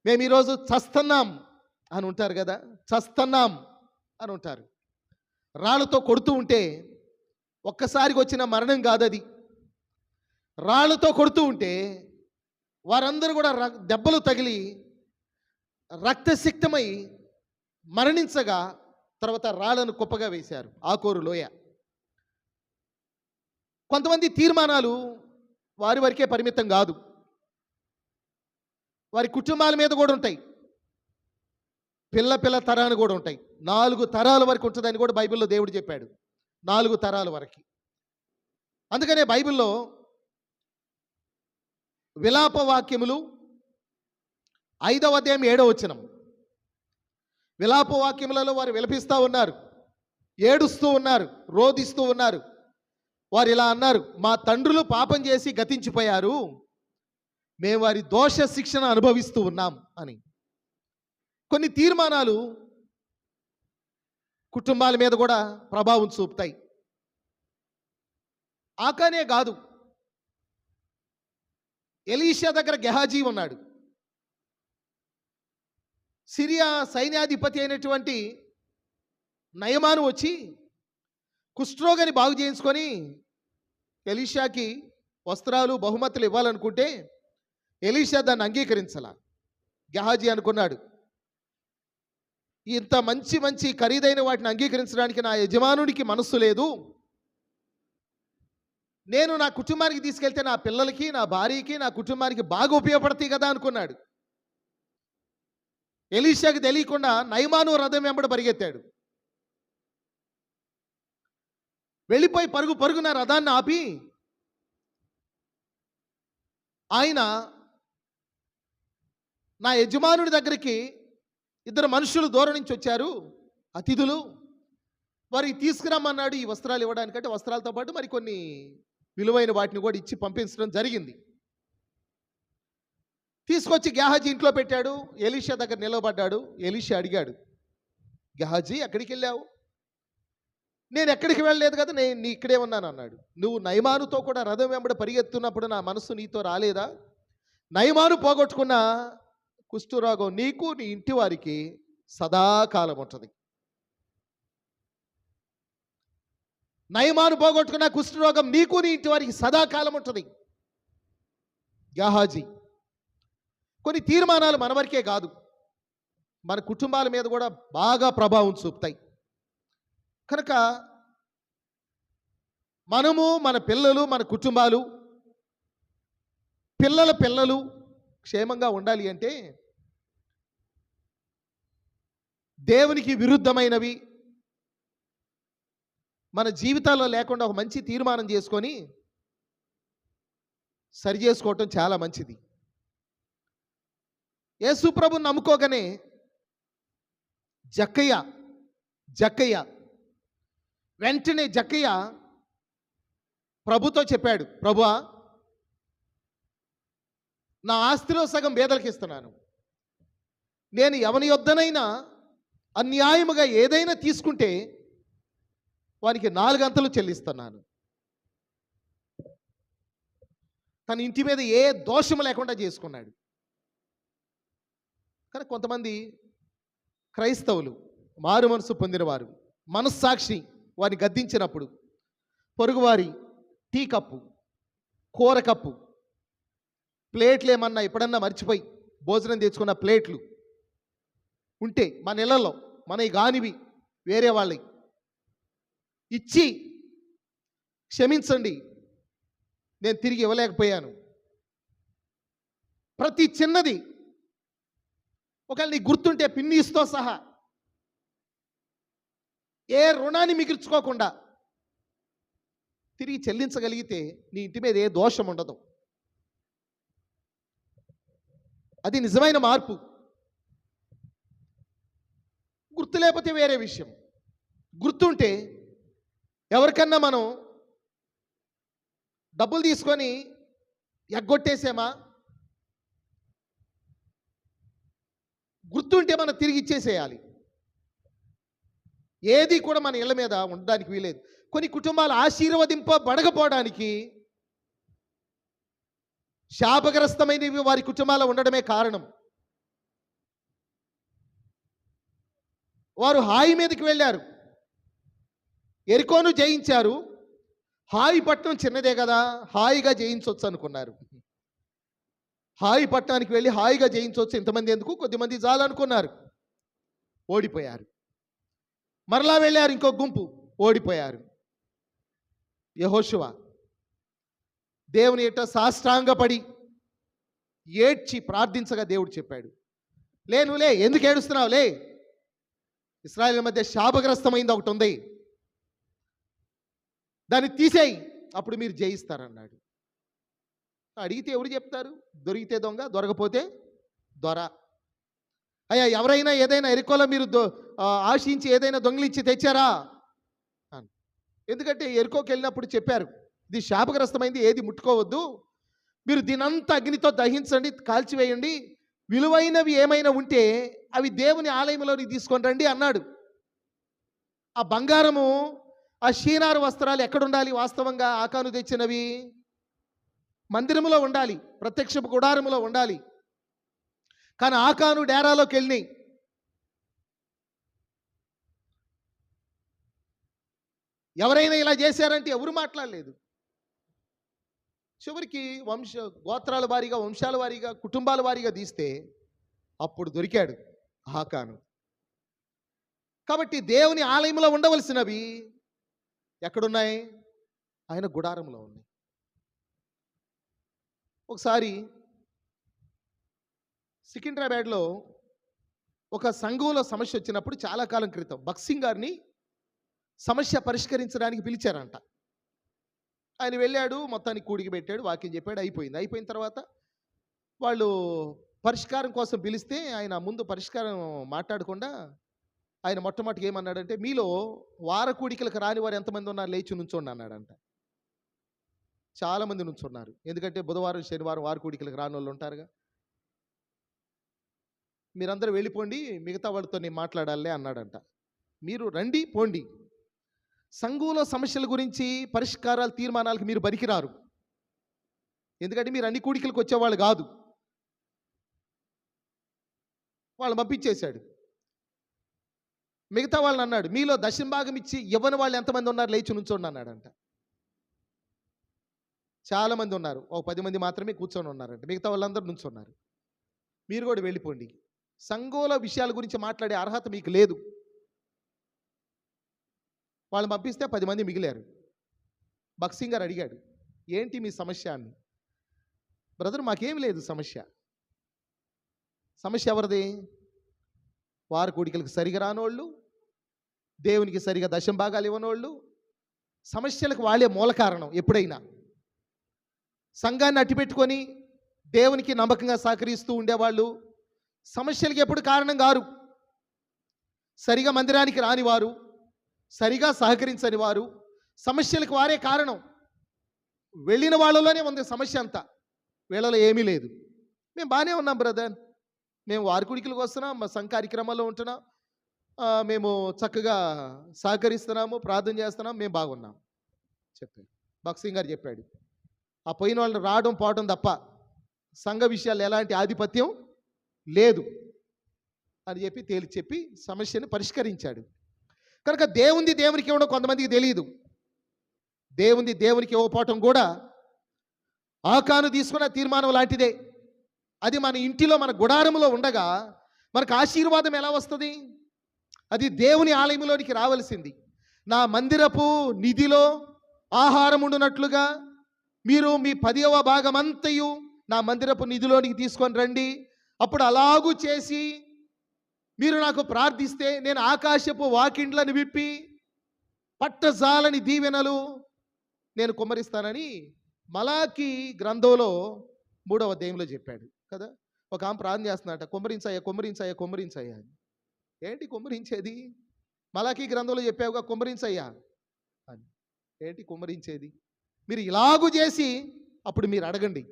S1: మేము ఈరోజు చస్తున్నాం అని ఉంటారు కదా, చస్తున్నాం అని ఉంటారు. రాళ్ళతో కొడుతూ ఉంటే ఒక్కసారికి వచ్చిన మరణం కాదు అది. రాళ్ళతో కొడుతూ ఉంటే వారందరూ కూడా దెబ్బలు తగిలి రక్తసిక్తమై మరణించగా తర్వాత రాళ్లను కుప్పగా వేశారు ఆకోరు లోయ. కొంతమంది తీర్మానాలు వారి వరకే పరిమితం కాదు, వారి కుటుంబాల మీద కూడా ఉంటాయి, పిల్ల తరాలు కూడా ఉంటాయి. 4 తరాల వరకు ఉంటుందని కూడా బైబిల్లో దేవుడు చెప్పాడు. 4 తరాల వరకు. అందుకనే బైబిల్లో విలాప వాక్యములు 5వ అధ్యాయం 7వ వచనం, విలాప వాక్యములలో వారు విలపిస్తూ ఉన్నారు, ఏడుస్తూ ఉన్నారు, రోదిస్తూ ఉన్నారు. వారు ఇలా అన్నారు, మా తండ్రులు పాపం చేసి గతించిపోయారు, మేము వారి దోష శిక్షణ అనుభవిస్తూ ఉన్నాం అని. కొన్ని తీర్మానాలు కుటుంబాల మీద కూడా ప్రభావం చూపుతాయి. ఆకానే కాదు, ఎలీషా దగ్గర గెహాజీ ఉన్నాడు. సిరియా సైన్యాధిపతి అయినటువంటి నయమాను వచ్చి కుష్ఠరోగిని బాగు చేయించుకొని ఎలీషాకి వస్త్రాలు బహుమతులు ఇవ్వాలనుకుంటే ఎలీషా దాన్ని అంగీకరించాల. గెహాజీ అనుకున్నాడు, ఇంత మంచి మంచి ఖరీదైన వాటిని అంగీకరించడానికి నా యజమానుడికి మనస్సు లేదు. నేను నా కుటుంబానికి తీసుకెళ్తే నా పిల్లలకి, నా భార్యకి, నా కుటుంబానికి బాగా ఉపయోగపడతాయి కదా అనుకున్నాడు. ఎలీషాకి తెలియకుండా నయమాను రథం వెంబడి పరిగెత్తాడు. వెళ్ళిపోయి పరుగు పరుగున రథాన్ని ఆపి ఆయన నా యజమానుడి దగ్గరికి ఇద్దరు మనుషులు దూరం నుంచి వచ్చారు, అతిథులు, వారికి తీసుకురమ్మన్నాడు ఈ వస్త్రాలు ఇవ్వడానికంటే వస్త్రాలతో పాటు మరి కొన్ని విలువైన వాటిని కూడా ఇచ్చి పంపించడం జరిగింది. తీసుకొచ్చి గెహాజీ ఇంట్లో పెట్టాడు. ఎలీషా దగ్గర నిలబడ్డాడు. ఎలీషా అడిగాడు, గెహాజీ ఎక్కడికి వెళ్ళావు? నేను ఎక్కడికి వెళ్ళలేదు కదా, నీ ఇక్కడే ఉన్నాను అన్నాడు. నువ్వు నయమానుతో కూడా రథం వెంబడి పరిగెత్తున్నప్పుడు నా మనస్సు నీతో రాలేదా? నయమాను పోగొట్టుకున్న కుష్ఠరోగం నీకు, నీ ఇంటి వారికి సదాకాలం ఉంటుంది. నయమాను పోగొట్టుకున్న కుష్ఠరోగం నీకు, నీ ఇంటి వారికి సదాకాలం ఉంటుంది. గెహాజీ కొన్ని తీర్మానాలు మన వరకే కాదు, మన కుటుంబాల మీద కూడా బాగా ప్రభావం చూపుతాయి. కనుక మనము, మన పిల్లలు, మన కుటుంబాలు, పిల్లల పిల్లలు క్షేమంగా ఉండాలి అంటే దేవునికి విరుద్ధమైనవి మన జీవితాల్లో లేకుండా ఒక మంచి తీర్మానం చేసుకొని సరి చేసుకోవటం చాలా మంచిది. యేసు ప్రభువుని నమ్ముకోగానే జక్కయ్య వెంటనే జక్కయ్య ప్రభుతో చెప్పాడు, ప్రభువా, నా ఆస్తిలో సగం పేదలకు ఇస్తున్నాను. నేను ఎవని యొద్దనైనా అన్యాయముగా ఏదైనా తీసుకుంటే వానికి 4 అంతలు చెల్లిస్తున్నాను. తన ఇంటి మీద ఏ దోషము లేకుండా చేసుకున్నాడు. కానీ కొంతమంది క్రైస్తవులు, మారు మనసు పొందినవారు, మనస్సాక్షి వారిని గద్దించినప్పుడు పొరుగువారి టీ కప్పు, కూర కప్పు, ప్లేట్లు ఏమన్నా ఎప్పుడన్నా మర్చిపోయి భోజనం తెచ్చుకున్న ప్లేట్లు ఉంటే మన ఇళ్లలో మనవి కానివి వేరే వాళ్ళకి ఇచ్చి క్షమించండి, నేను తిరిగి ఇవ్వలేకపోయాను. ప్రతి చిన్నది ఒకవేళ నీకు గుర్తుంటే పిన్నీస్తో సహా ఏ రుణాన్ని మిగిల్చుకోకుండా తిరిగి చెల్లించగలిగితే నీ ఇంటి మీద ఏ దోషం ఉండదు. అది నిజమైన మార్పు. గుర్తు లేకపోతే వేరే విషయం. గుర్తుంటే ఎవరికన్నా మనం డబ్బులు తీసుకొని ఎగ్గొట్టేసామా, గుర్తుంటే మనం తిరిగి ఇచ్చేసేయాలి. ఏది కూడా మన ఇళ్ళ మీద ఉండడానికి వీలేదు. కొన్ని కుటుంబాలు ఆశీర్వదింపబడకపోవడానికి శాపగ్రస్తమైనవి వారి కుటుంబాల్లో ఉండడమే కారణం. వారు హాయి మీదకి వెళ్ళారు, ఎరికోను జయించారు. హాయి పట్టణం చిన్నదే కదా, హాయిగా జయించవచ్చు అనుకున్నారు. హాయి పట్టణానికి వెళ్ళి హాయిగా జయించవచ్చు, ఇంతమంది ఎందుకు, కొద్దిమంది చాలనుకున్నారు, ఓడిపోయారు. మరలా వెళ్ళారు ఇంకో గుంపు, ఓడిపోయారు. యెహోషువ దేవుని ఎట్ట సాష్టాంగపడి ఏడ్చి ప్రార్థించగా దేవుడు చెప్పాడు, లే ఎందుకు ఏడుస్తున్నావు, లే, ఇశ్రాయేలు మధ్య శాపగ్రస్తమైంది ఒకటి ఉంది, దాన్ని తీసేయి, అప్పుడు మీరు జయిస్తారన్నాడు. అడిగితే ఎవరు చెప్తారు? దొరికితే దొంగ, దొరకపోతే దొర. అయ్యా, ఎవరైనా ఏదైనా ఎరుకోలో మీరు ఆశించి ఏదైనా దొంగిలించి తెచ్చారా? ఎందుకంటే ఎరుకోకి వెళ్ళినప్పుడు చెప్పారు, ఇది శాపగ్రస్తమైంది, ఏది ముట్టుకోవద్దు, మీరు దీనంతా అగ్నితో దహించండి, కాల్చివేయండి, విలువైనవి ఏమైనా ఉంటే అవి దేవుని ఆలయంలోకి తీసుకొని రండి అన్నాడు. ఆ బంగారము ఆ షీనారు వస్త్రాలు ఎక్కడుండాలి? వాస్తవంగా ఆకాను తెచ్చినవి మందిరములో ఉండాలి, ప్రత్యక్షపు గుడారములో ఉండాలి. కానీ ఆకాను డేరాలోకి వెళ్ళినాయి. ఎవరైనా ఇలా చేశారంటే ఎవరు మాట్లాడలేదు. చివరికి గోత్రాల వారీగా, వంశాల వారీగా, కుటుంబాల వారీగా తీస్తే అప్పుడు దొరికాడు ఆకాను. కాబట్టి దేవుని ఆలయంలో ఉండవలసినవి ఎక్కడున్నాయి? ఆయన గుడారంలో ఉన్నాయి. ఒకసారి సికింద్రాబాద్లో ఒక సంఘంలో సమస్య వచ్చినప్పుడు చాలా కాలం క్రితం బక్సింగ్ గారిని సమస్య పరిష్కరించడానికి పిలిచారంట. ఆయన వెళ్ళాడు, మొత్తానికి కూడికి పెట్టాడు, వాక్యం చెప్పాడు, అయిపోయింది. అయిపోయిన తర్వాత వాళ్ళు పరిష్కారం కోసం పిలిస్తే ఆయన ముందు పరిష్కారం మాట్లాడకుండా ఆయన మొట్టమొదటిగా ఏమన్నాడంటే, మీలో వార కూడికలకు రాని వారు ఎంతమంది ఉన్నారు? లేచి నుంచోండి అన్నాడంట. చాలామంది నుంచున్నారు. ఎందుకంటే బుధవారం శనివారం వార కూడికలకు రాని వాళ్ళు ఉంటారుగా. మీరందరూ వెళ్ళిపోండి, మిగతా వాళ్ళతో నేను మాట్లాడాలే అన్నాడంట. మీరు రండి, పోండి. సంఘంలో సమస్యల గురించి పరిష్కారాలు, తీర్మానాలకు మీరు బరికిరారు. ఎందుకంటే మీరు అన్ని కూడికలకు వచ్చేవాళ్ళు కాదు. వాళ్ళు పంపించేశాడు. మిగతా వాళ్ళని అన్నాడు, మీలో దశంభాగం ఇచ్చి ఇవ్వని వాళ్ళు ఎంతమంది ఉన్నారు? లేచి నుంచోండి అన్నాడంట. చాలామంది ఉన్నారు. ఒక 10 మంది మాత్రమే కూర్చొని ఉన్నారంట. మిగతా వాళ్ళందరూ నుంచున్నారు. మీరు కూడా వెళ్ళిపోండి. సంఘంలో విషయాల గురించి మాట్లాడే అర్హత మీకు లేదు. వాళ్ళని పంపిస్తే 10 మంది మిగిలారు. బక్సింగ్ గారు అడిగాడు, ఏంటి మీ సమస్య అని. బ్రదర్, మాకేం లేదు సమస్య. సమస్య ఎవరిది? వారు కూడికలకు సరిగా రానోళ్ళు, దేవునికి సరిగా దశంభాగాలు ఇవ్వనోళ్ళు. సమస్యలకు వాళ్ళే మూల కారణం. ఎప్పుడైనా సంఘాన్ని అట్టిపెట్టుకొని దేవునికి నమ్మకంగా సహకరిస్తూ ఉండేవాళ్ళు సమస్యలకు ఎప్పుడు కారణం కారు. సరిగా మందిరానికి రానివారు, సరిగా సహకరించని వారు సమస్యలకు వారే కారణం. వెళ్ళిన వాళ్ళలోనే ఉంది సమస్య అంతా, వీళ్ళలో ఏమీ లేదు. మేము బాగానే ఉన్నాం బ్రదర్, మేము వారకుడికలకు వస్తున్నాం, మా సంఘ కార్యక్రమాల్లో ఉంటున్నాం, మేము చక్కగా సహకరిస్తున్నాము, ప్రార్థన చేస్తున్నాం, మేము బాగున్నాం చెప్పాడు. బక్సింగ్ గారు చెప్పాడు, ఆ పోయిన వాళ్ళు రావడం పోవడం తప్ప సంఘ విషయాలు ఎలాంటి ఆధిపత్యం లేదు అని చెప్పి సమస్యను పరిష్కరించాడు. కనుక దేవునికి ఇవ్వడం కొంతమందికి తెలియదు. దేవునికి ఇవ్వకపోవటం కూడా ఆకాను తీసుకున్న తీర్మానం లాంటిదే. అది మన ఇంటిలో, మన గుడారంలో ఉండగా మనకు ఆశీర్వాదం ఎలా వస్తుంది? అది దేవుని ఆలయంలోనికి రావలసింది. నా మందిరపు నిధిలో ఆహారం ఉండునట్లుగా మీరు మీ 10వ భాగమంతయు నా మందిరపు నిధిలోనికి తీసుకొని రండి. అప్పుడు అలాగూ చేసి మీరు నాకు ప్రార్థిస్తే నేను ఆకాశపు వాకిండ్లను విప్పి పట్టజాలని దీవెనలు నేను కుమ్మరిస్తానని మలాకి గ్రంథంలో 3వ అధ్యాయంలో చెప్పాడు కదా. ఒక ఆమె ప్రార్థన చేస్తున్నట, కుమ్మరించయ్యా అని. ఏంటి కుమ్మరించేది? మలాకి గ్రంథంలో చెప్పావుగా కుమ్మరించయ్యా అని. ఏంటి కుమ్మరించేది? మీరు ఇలాగూ చేసి అప్పుడు మీరు అడగండి,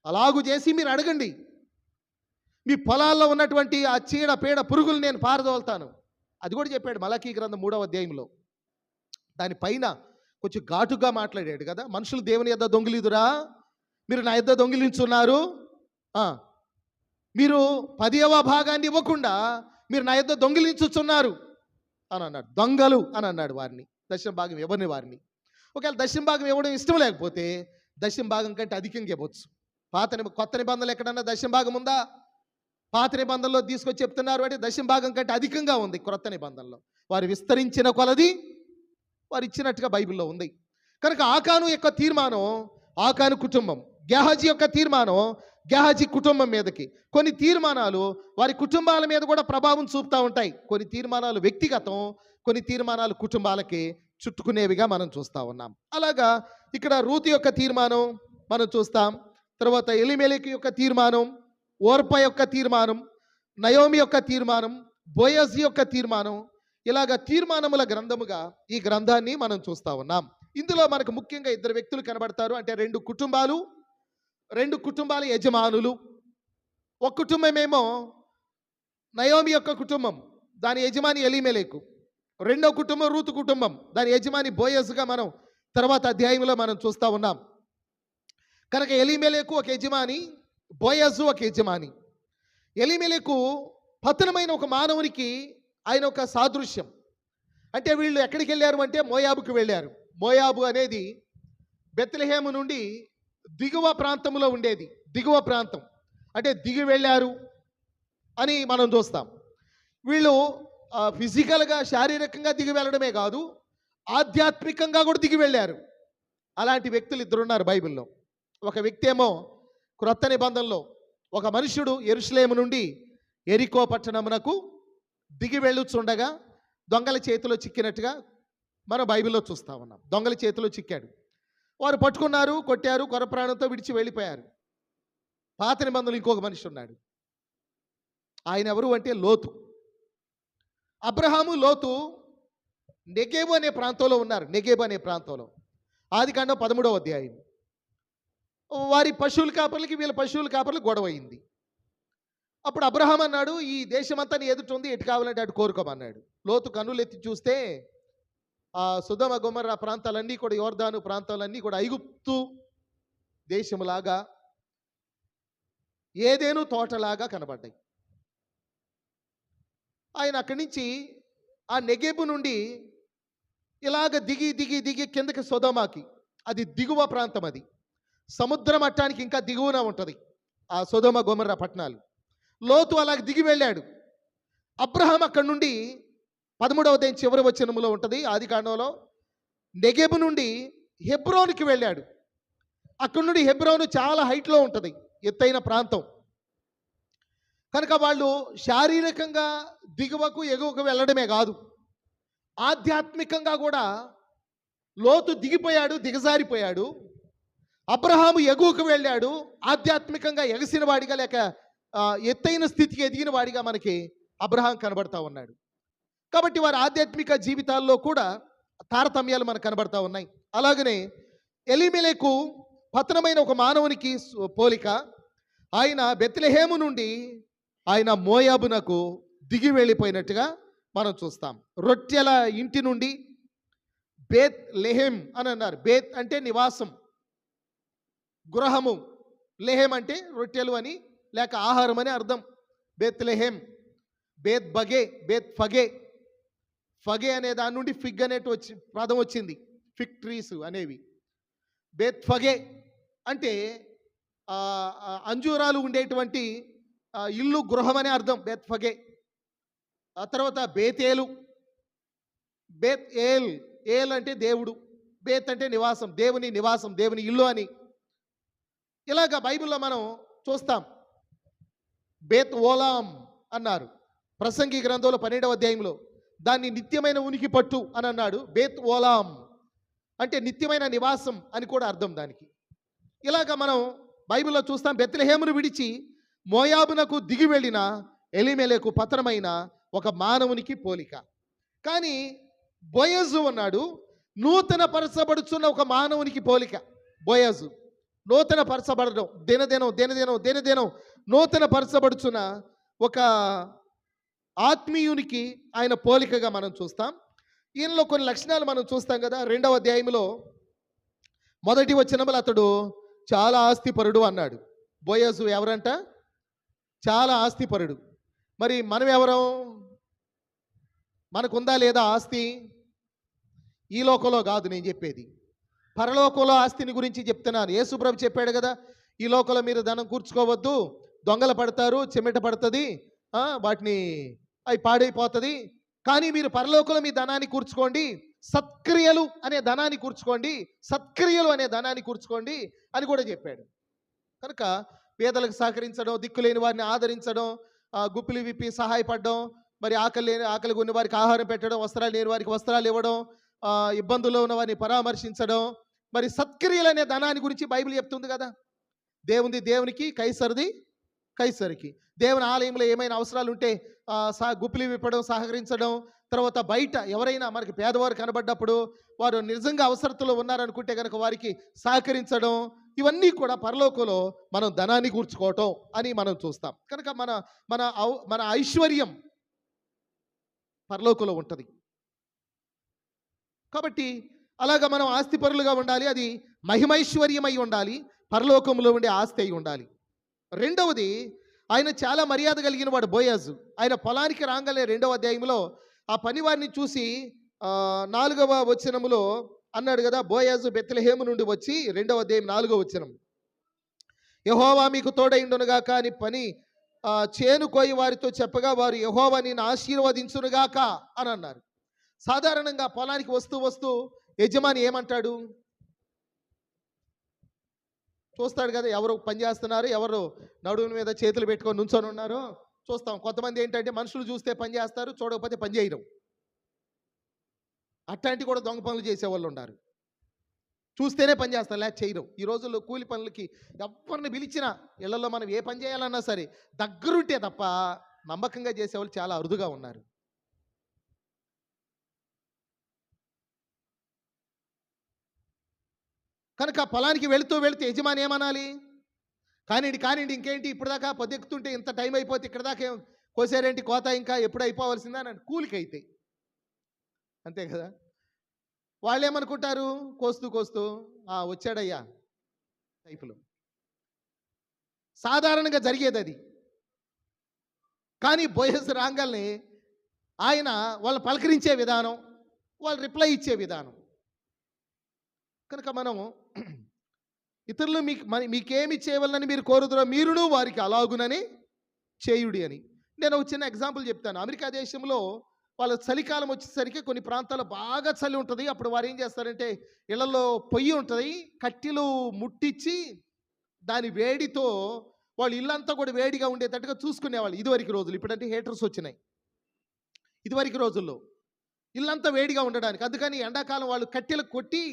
S1: అలాగూ చేసి మీరు అడగండి. మీ పొలాల్లో ఉన్నటువంటి ఆ చీడ పీడ పురుగులు నేను పారదోలుతాను. అది కూడా చెప్పాడు మలాకి గ్రంథం 3వ అధ్యాయంలో. దానిపైన కొంచెం ఘాటుగా మాట్లాడాడు కదా. మనుషులు దేవుని యొద్ద దొంగిలిదురా, మీరు నా యొద్ద దొంగిలించున్నారు. మీరు 10వ భాగాన్ని ఇవ్వకుండా మీరు నా యొద్ద దొంగిలించుచున్నారు అని అన్నాడు. దొంగలు అని అన్నాడు వారిని, దశమ భాగం ఇవ్వని వారిని. ఒకవేళ దశమ భాగం ఇవ్వడం ఇష్టం లేకపోతే దశమ భాగం కంటే అధికంగా ఇవ్వచ్చు. కొత్త నిబంధనలు ఎక్కడన్నా దశమ భాగం ఉందా? పాత నిబంధనలో తీసుకొచ్చి చెప్తున్నారు అంటే దశమ భాగం కంటే అధికంగా ఉంది క్రొత్త నిబంధనలో. వారు విస్తరించిన కొలది వారు ఇచ్చినట్టుగా బైబిల్లో ఉంది. కనుక ఆకాను యొక్క తీర్మానం ఆకాను కుటుంబం, గెహాజీ యొక్క తీర్మానం గెహాజీ కుటుంబం మీదకి. కొన్ని తీర్మానాలు వారి కుటుంబాల మీద కూడా ప్రభావం చూపుతూ ఉంటాయి. కొన్ని తీర్మానాలు వ్యక్తిగతం, కొన్ని తీర్మానాలు కుటుంబాలకి చుట్టుకునేవిగా మనం చూస్తూ ఉన్నాం. అలాగా ఇక్కడ రూతు యొక్క తీర్మానం మనం చూస్తాం. తర్వాత ఎలిమెలెకు యొక్క తీర్మానం, ఓర్ప యొక్క తీర్మానం, నయోమి యొక్క తీర్మానం, బోయజ్ యొక్క తీర్మానం, ఇలాగ తీర్మానముల గ్రంథముగా ఈ గ్రంథాన్ని మనం చూస్తూ ఉన్నాం. ఇందులో మనకు ముఖ్యంగా 2 వ్యక్తులు కనబడతారు. అంటే 2 కుటుంబాల యజమానులు. ఒక కుటుంబమేమో నయోమి యొక్క కుటుంబం, దాని యజమాని ఎలిమెలెకు. రెండో కుటుంబం రూతు కుటుంబం. దాని యజమాని బోయజుగా మనం తర్వాత అధ్యాయంలో మనం చూస్తూ ఉన్నాం. కనుక ఎలీమెలెకు ఒక యజమాని, బోయజు ఒక యజమాని. ఎలీమెలెకు పతనమైన ఒక మానవునికి ఆయన ఒక సాదృశ్యం. అంటే వీళ్ళు ఎక్కడికి వెళ్ళారు అంటే మోయాబుకి వెళ్ళారు. మోయాబు అనేది బెత్లెహేము నుండి దిగువ ప్రాంతంలో ఉండేది. దిగువ ప్రాంతం అంటే దిగి వెళ్ళారు అని మనం చూస్తాం. వీళ్ళు ఫిజికల్గా శారీరకంగా దిగి వెళ్ళడమే కాదు, ఆధ్యాత్మికంగా కూడా దిగి వెళ్ళారు. అలాంటి వ్యక్తులు ఇద్దరున్నారు బైబిల్లో. ఒక వ్యక్తి ఏమో క్రొత్త నిబంధనలో ఒక మనుషుడు యెరూషలేము నుండి ఎరికో పట్టణమునకు దిగి వెళ్ళుచుండగా దొంగల చేతిలో చిక్కినట్టుగా మనం బైబిల్లో చూస్తూ ఉన్నాం. దొంగల చేతిలో చిక్కాడు. వారు పట్టుకున్నారు, కొట్టారు, కొరప్రాణంతో విడిచి వెళ్ళిపోయారు. పాత నిబంధనలు ఇంకొక మనిషి ఉన్నాడు. ఆయన ఎవరు అంటే లోతు. అబ్రహాము లోతు నెగేబు అనే ప్రాంతంలో ఉన్నారు. నెగేబు అనే ప్రాంతంలో ఆదికాండం 13వ అధ్యాయం. వారి పశువుల కాపర్లకి వీళ్ళ పశువుల కాపర్లకు గొడవ అయింది. అప్పుడు అబ్రహాం అన్నాడు, ఈ దేశమంతా నీ ఎదుట ఉంది, ఎటు కావాలంటే అటు కోరుకోమన్నాడు. లోతు కన్నులెత్తి చూస్తే ఆ సొదొమ గొమొర్రా ప్రాంతాలన్నీ కూడా, యోర్దాను ప్రాంతాలన్నీ కూడా ఐగుప్తు దేశములాగా, ఏదేను తోటలాగా కనబడ్డాయి. ఆయన అక్కడి నుంచి ఆ నెగెబు నుండి ఇలాగ దిగి దిగి దిగి కిందకి సొదొమకి, అది దిగువ ప్రాంతం, అది సముద్ర మట్టానికి ఇంకా దిగువన ఉంటుంది ఆ సొదొమ గొమొర్రా పట్టణాలు. లోతు అలాగ దిగి వెళ్ళాడు. అబ్రహాం అక్కడి నుండి 13వ అధ్యాయం చివరి వచనములో ఉంటుంది ఆదికాండంలో, నెగెబు నుండి హెబ్రోనుకి వెళ్ళాడు. అక్కడి నుండి హెబ్రోను చాలా హైట్లో ఉంటుంది, ఎత్తైన ప్రాంతం. కనుక వాళ్ళు శారీరకంగా దిగువకు ఎగువకు వెళ్ళడమే కాదు, ఆధ్యాత్మికంగా కూడా లోతు దిగిపోయాడు, దిగజారిపోయాడు. అబ్రహాము ఎగువకు వెళ్ళాడు, ఆధ్యాత్మికంగా ఎగసిన వాడిగా లేక ఎత్తైన స్థితికి ఎదిగిన వాడిగా మనకి అబ్రహాం కనబడతా ఉన్నాడు. కాబట్టి వారి ఆధ్యాత్మిక జీవితాల్లో కూడా తారతమ్యాలు మనకు కనబడతా ఉన్నాయి. అలాగనే ఎలీమెలెకు పతనమైన ఒక మానవునికి పోలిక. ఆయన బెత్లెహేము నుండి ఆయన మోయాబునకు దిగి వెళ్ళిపోయినట్టుగా మనం చూస్తాం. రొట్టెల ఇంటి నుండి బేత్ లెహెం అని అన్నారు. బేత్ అంటే నివాసం, గృహము. లెహెం అంటే రొట్టెలు అని లేక ఆహారం అని అర్థం. బేత్ లెహెం, బేత్ బగే, బేత్ ఫగే. ఫగే అనే దాని నుండి ఫిగ్ అనే పదం వచ్చింది, ఫిగ్ ట్రీస్ అనేవి. బేత్ ఫగే అంటే అంజూరాలు ఉండేటువంటి ఇల్లు, గృహం అనే అర్థం బేత్ ఫగే. ఆ తర్వాత బేతేలు, బేత్ ఏల్, ఏల్ అంటే దేవుడు, బేత్ అంటే నివాసం, దేవుని నివాసం, దేవుని ఇల్లు అని. ఇలాగ బైబిల్లో మనం చూస్తాం. బేత్ ఓలాం అన్నారు ప్రసంగి గ్రంథంలో 12వ అధ్యాయంలో. దాన్ని నిత్యమైన ఉనికి పట్టు అని అన్నాడు. బేత్ ఓలాం అంటే నిత్యమైన నివాసం అని కూడా అర్థం దానికి. ఇలాగ మనం బైబిల్లో చూస్తాం. బెత్లెహేమును విడిచి మోయాబునకు దిగి వెళ్ళిన ఎలీమెలెకు పతనమైన ఒక మానవునికి పోలిక. కానీ బోయజు అన్నాడు, నూతన పరచబడుచున్న ఒక మానవునికి పోలిక. బోయజు నూతన పరచబడడం, దినదినం నూతన పరచబడుచున్న ఒక ఆత్మీయునికి ఆయన పోలికగా మనం చూస్తాం. ఈయనలో కొన్ని లక్షణాలు మనం చూస్తాం కదా. 2వ అధ్యాయంలో 1వ వచనంలో అతడు చాలా ఆస్తిపరుడు అన్నాడు. బోయజు ఎవరంట? చాలా ఆస్తిపరుడు. మరి మనం ఎవరం? మనకుందా లేదా ఆస్తి? ఈ లోకంలో కాదు నేను చెప్పేది, పరలోకంలో ఆస్తిని గురించి చెప్తున్నాను. యేసుప్రభు చెప్పాడు కదా, ఈ లోకంలో మీరు ధనం కూర్చుకోవద్దు, దొంగలు పడతారు, చెమట పడుతుంది, వాటిని అవి పాడైపోతుంది. కానీ మీరు పరలోకంలో మీ ధనాన్ని కూర్చుకోండి, సత్క్రియలు అనే ధనాన్ని కూర్చుకోండి, సత్క్రియలు అనే ధనాన్ని కూర్చుకోండి అని కూడా చెప్పాడు. కనుక పేదలకు సహకరించడం, దిక్కులేని వారిని ఆదరించడం, గుప్పిలి విప్పి సహాయపడడం, మరి ఆకలి ఉన్న వారికి ఆహారం పెట్టడం, వస్త్రాలు లేని వారికి వస్త్రాలు ఇవ్వడం, ఇబ్బందుల్లో ఉన్న వారిని పరామర్శించడం, మరి సత్క్రియలు అనే ధనాన్ని గురించి బైబిల్ చెప్తుంది కదా. దేవునికి, కైసరిది కైసరికి. దేవుని ఆలయంలో ఏమైనా అవసరాలు ఉంటే గుప్పిలి విప్పడం, సహకరించడం. తర్వాత బయట ఎవరైనా మనకి పేదవారు కనబడ్డప్పుడు వారు నిజంగా అవసరతలో ఉన్నారనుకుంటే కనుక వారికి సహకరించడం, ఇవన్నీ కూడా పరలోకంలో మనం ధనాన్ని కూర్చుకోవటం అని మనం చూస్తాం. కనుక మన ఐశ్వర్యం పరలోకంలో ఉంటుంది. కాబట్టి అలాగా మనం ఆస్తిపరులుగా ఉండాలి. అది మహిమైశ్వర్యమై ఉండాలి. పరలోకంలో ఉండే ఆస్తి అయి ఉండాలి. రెండవది, ఆయన చాలా మర్యాద కలిగిన వాడు బోయాజు. ఆయన పొలానికి రాగానే 2వ అధ్యాయంలో ఆ పనివారిని చూసి 4వ వచనములో అన్నాడు కదా, బోయాజు బెత్లెహేము నుండి వచ్చి 2వ అధ్యాయం 4వ వచనం, యెహోవా మీకు తోడైండునుగాక అని చేను కోయి వారితో చెప్పగా వారు యెహోవా నిన్ను ఆశీర్వదించునుగాక అని అన్నారు. సాధారణంగా పొలానికి వస్తూ వస్తూ యజమాని ఏమంటాడు? చూస్తాడు కదా, ఎవరు పని చేస్తున్నారు, ఎవరు నడుముల మీద చేతులు పెట్టుకొని నుంచొని ఉన్నారో చూస్తాం. కొంతమంది ఏంటంటే మనుషులు చూస్తే పని చేస్తారు, చూడకపోతే పని చేయడం. అట్లాంటి కూడా దొంగ పనులు చేసేవాళ్ళు ఉన్నారు. చూస్తేనే పని చేస్తారు, లేక చేయడం. ఈ రోజుల్లో కూలి పనులకి ఎవరిని పిలిచినా, ఇళ్లలో మనం ఏ పని చేయాలన్నా సరే దగ్గరుంటే తప్ప నమ్మకంగా చేసేవాళ్ళు చాలా అరుదుగా ఉన్నారు. కనుక పొలానికి వెళుతూ యజమాని ఏమనాలి? కానివ్వండి ఇంకేంటి, ఇప్పుడు దాకా పొద్దెక్కుతుంటే ఇంత టైం అయిపోతే ఇక్కడ దాకా కోసారేంటి, కోత ఇంకా ఎప్పుడు అయిపోవలసిందా అని కూలికి అయితే అంతే కదా. వాళ్ళు ఏమనుకుంటారు? కోస్తూ వచ్చాడయ్యా టైపులో సాధారణంగా జరిగేది అది. కానీ బోయస్ రాంగల్ని ఆయన వాళ్ళు పలకరించే విధానం, వాళ్ళు రిప్లై ఇచ్చే విధానం. కనుక మనము ఇతరులు మీకేమి చేయవలనని మీరు కోరుదురో మీరును వారికి అలాగునని చేయుడి అని. నేను ఒక చిన్న ఎగ్జాంపుల్ చెప్తాను. అమెరికా దేశంలో వాళ్ళ చలికాలం వచ్చేసరికి కొన్ని ప్రాంతాల్లో బాగా చలి ఉంటుంది. అప్పుడు వారు ఏం చేస్తారంటే ఇళ్లలో పొయ్యి ఉంటుంది, కట్టెలు ముట్టించి దాని వేడితో వాళ్ళు ఇల్లంతా కూడా వేడిగా ఉండేటట్టుగా చూసుకునేవాళ్ళు ఇదివరకు రోజులు. ఇప్పుడంటే హీటర్స్ వచ్చినాయి. ఇదివరకు రోజుల్లో ఇల్లంతా వేడిగా ఉండడానికి, అందుకని ఎండాకాలం వాళ్ళు కట్టెలు కొట్టి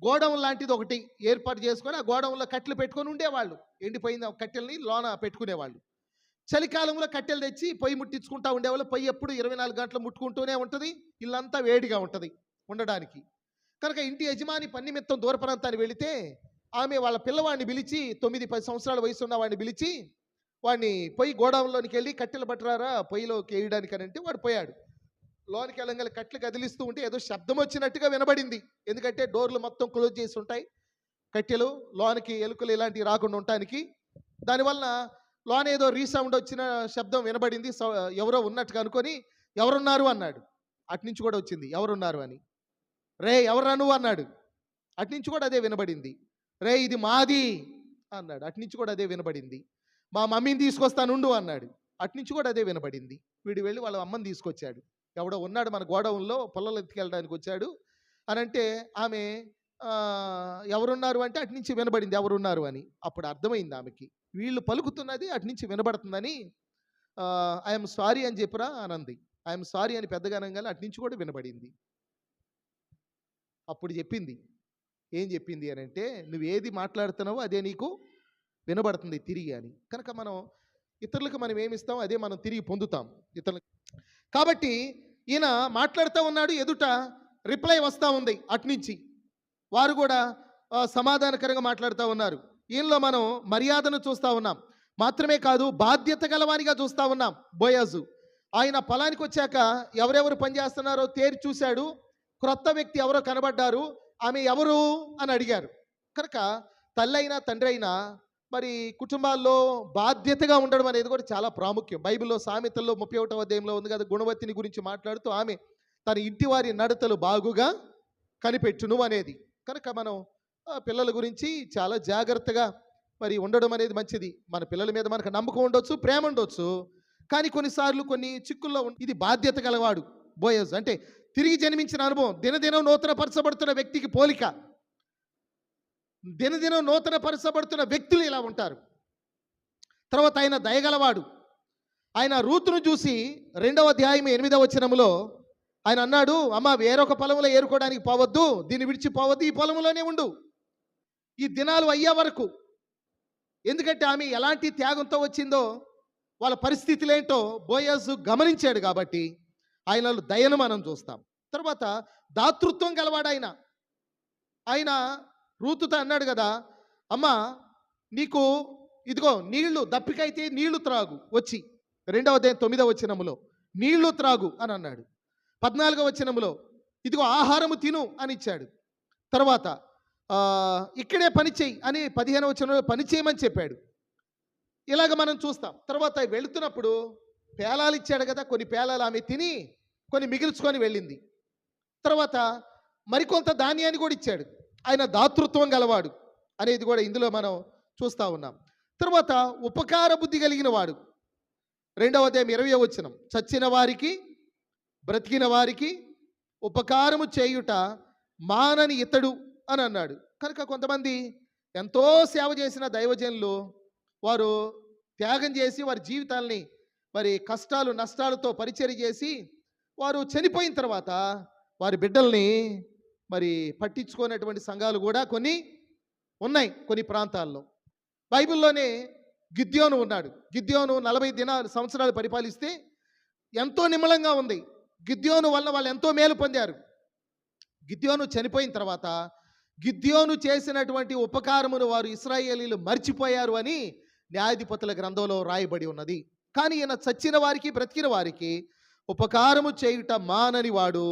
S1: గోడౌన్ లాంటిది ఒకటి ఏర్పాటు చేసుకొని ఆ గోడౌన్లో కట్టెలు పెట్టుకొని ఉండేవాళ్ళు. ఎండిపోయిన కట్టెల్ని లోన పెట్టుకునేవాళ్ళు. చలికాలంలో కట్టెలు తెచ్చి పొయ్యి ముట్టించుకుంటూ ఉండేవాళ్ళు. పొయ్యి ఎప్పుడు 24 గంటలు ముట్టుకుంటూనే ఉంటుంది, ఇల్లంతా వేడిగా ఉంటుంది ఉండడానికి. కనుక ఇంటి యజమాని పని నిమిత్తం దూర ప్రాంతానికి వెళితే ఆమె వాళ్ళ పిల్లవాడిని పిలిచి, 9-10 సంవత్సరాల వయసు ఉన్న వాడిని పిలిచి వాడిని పొయ్యి గోడౌన్లోనికి వెళ్ళి కట్టెలు పట్టరారా పొయ్యిలోకి వేయడానికి అని అంటే వాడు పోయాడు. లోనికి వెళ్ళంగా కట్టెలు కదిలిస్తూ ఉంటే ఏదో శబ్దం వచ్చినట్టుగా వినబడింది. ఎందుకంటే డోర్లు మొత్తం క్లోజ్ చేసి ఉంటాయి, కట్టెలు లోనికి ఎలుకలు ఇలాంటివి రాకుండా ఉండటానికి. దానివల్ల లోన ఏదో రీసౌండ్ వచ్చిన శబ్దం వినబడింది. ఎవరో ఉన్నట్టుగా అనుకొని ఎవరున్నారు అన్నాడు. అట్నుంచి కూడా వచ్చింది ఎవరున్నారు అని. రే ఎవరా నువ్వు అన్నాడు. అట్నుంచి కూడా అదే వినబడింది. రే ఇది మాది అన్నాడు. అట్నుంచి కూడా అదే వినబడింది. మా మమ్మీని తీసుకొస్తానుండు అన్నాడు. అట్నుంచి కూడా అదే వినబడింది. వీడు వెళ్ళి వాళ్ళ అమ్మని తీసుకొచ్చాడు. ఎవడో ఉన్నాడు మన గోడౌన్లో పొలాలు ఎత్తుకెళ్ళడానికి వచ్చాడు అని అంటే ఆమె ఎవరున్నారు అంటే అట్నుంచి వినబడింది ఎవరున్నారు అని. అప్పుడు అర్థమైంది ఆమెకి, వీళ్ళు పలుకుతున్నది అట్నుంచి వినబడుతుందని. ఐఎమ్ సారీ అని చెప్పరా అనంది. ఐఎమ్ సారీ అని పెద్దగా అనగానే అట్నుంచి కూడా వినబడింది. అప్పుడు చెప్పింది, ఏం చెప్పింది అని అంటే, నువ్వు ఏది మాట్లాడుతున్నావో అదే నీకు వినబడుతుంది తిరిగి అని. కనుక మనం ఇతరులకు మనం ఏమిస్తాం అదే మనం తిరిగి పొందుతాం ఇతరులకు. కాబట్టి ఈయన మాట్లాడుతూ ఉన్నాడు, ఎదుట రిప్లై వస్తూ ఉంది అట్నుంచి. వారు కూడా సమాధానకరంగా మాట్లాడుతూ ఉన్నారు. ఈయనలో మనం మర్యాదను చూస్తూ ఉన్నాం. మాత్రమే కాదు, బాధ్యత గలవానిగా చూస్తూ ఉన్నాం. బోయాజు ఆయన పొలానికి వచ్చాక ఎవరెవరు పనిచేస్తున్నారో తేరి చూశాడు. క్రొత్త వ్యక్తి ఎవరో కనబడ్డారు. ఆమె ఎవరు అని అడిగారు. కనుక తల్లి అయినా తండ్రి అయినా మరి కుటుంబాల్లో బాధ్యతగా ఉండడం అనేది కూడా చాలా ప్రాముఖ్యం. బైబిల్లో సామెతల్లో 31వ అధ్యాయంలో ఉంది కదా, గుణవతిని గురించి మాట్లాడుతూ ఆమె తన ఇంటి వారి నడతలు బాగుగా కనిపెట్టును అనేది. కనుక మనం పిల్లల గురించి చాలా జాగ్రత్తగా మరి ఉండడం అనేది మంచిది. మన పిల్లల మీద మనకు నమ్మకం ఉండొచ్చు, ప్రేమ ఉండొచ్చు, కానీ కొన్నిసార్లు కొన్ని చిక్కుల్లో ఇది బాధ్యత గలవాడు బోయజ్ అంటే తిరిగి జన్మించిన అనుభవం, దినదినం నూతనపరచబడుతున్న వ్యక్తికి పోలిక. దినదినం నూతనపరచబడుతున్న వ్యక్తులు ఇలా ఉంటారు. తర్వాత ఆయన దయగలవాడు. ఆయన రూతును చూసి 2వ అధ్యాయం 8వ వచనములో ఆయన అన్నాడు, అమ్మ వేరొక పొలంలో ఏరుకోవడానికి పోవద్దు, దీన్ని విడిచిపోవద్దు, ఈ పొలంలోనే ఉండు ఈ దినాలు అయ్యే వరకు. ఎందుకంటే ఆమె ఎలాంటి త్యాగంతో వచ్చిందో, వాళ్ళ పరిస్థితులేంటో బోయజు గమనించాడు. కాబట్టి ఆయనలో దయను మనం చూస్తాం. తర్వాత దాతృత్వం గలవాడు ఆయన. ఆయన రూతుతో అన్నాడు కదా, అమ్మ నీకు ఇదిగో నీళ్లు, దప్పికైతే నీళ్లు త్రాగు వచ్చి. 2వ అధ్యాయం 9వ వచనములో నీళ్లు త్రాగు అని అన్నాడు. 14వ వచనములో ఇదిగో ఆహారము తిను అని ఇచ్చాడు. తర్వాత ఇక్కడే పని చెయ్యి అని 15వ వచనంలో పని చేయమని చెప్పాడు. ఇలాగ మనం చూస్తాం. తర్వాత వెళుతున్నప్పుడు పేలాలు ఇచ్చాడు కదా, కొన్ని పేలాలు ఆమె తిని కొన్ని మిగిల్చుకొని వెళ్ళింది. తర్వాత మరికొంత ధాన్యాన్ని కూడా ఇచ్చాడు. ఆయన దాతృత్వం గలవాడు అనేది కూడా ఇందులో మనం చూస్తూ ఉన్నాం. తర్వాత ఉపకార బుద్ధి కలిగిన వాడు, 2వ అధ్యాయం 20వ వచనం, చచ్చిన వారికి బ్రతికిన వారికి ఉపకారము చేయుట మానని ఇతడు అని అన్నాడు. కనుక కొంతమంది ఎంతో సేవ చేసిన దైవజనులు వారు త్యాగం చేసి వారి జీవితాల్ని మరి కష్టాలు నష్టాలతో పరిచర్య చేసి వారు చనిపోయిన తర్వాత వారి బిడ్డల్ని మరి పట్టించుకునేటువంటి సంఘాలు కూడా కొన్ని ఉన్నాయి కొన్ని ప్రాంతాల్లో. బైబిల్లోనే గిద్యోను ఉన్నాడు. గిద్యోను 40 సంవత్సరాలు పరిపాలిస్తే ఎంతో నిమ్మలంగా ఉంది. గిద్యోను వల్ల వాళ్ళు ఎంతో మేలు పొందారు. గిద్యోను చనిపోయిన తర్వాత గిద్యోను చేసినటువంటి ఉపకారమును వారు ఇశ్రాయేలీలు మర్చిపోయారు అని న్యాయాధిపతుల గ్రంథంలో రాయబడి ఉన్నది. కానీ ఈయన చచ్చిన వారికి బ్రతికిన వారికి ఉపకారము చేయుట మానని వాడు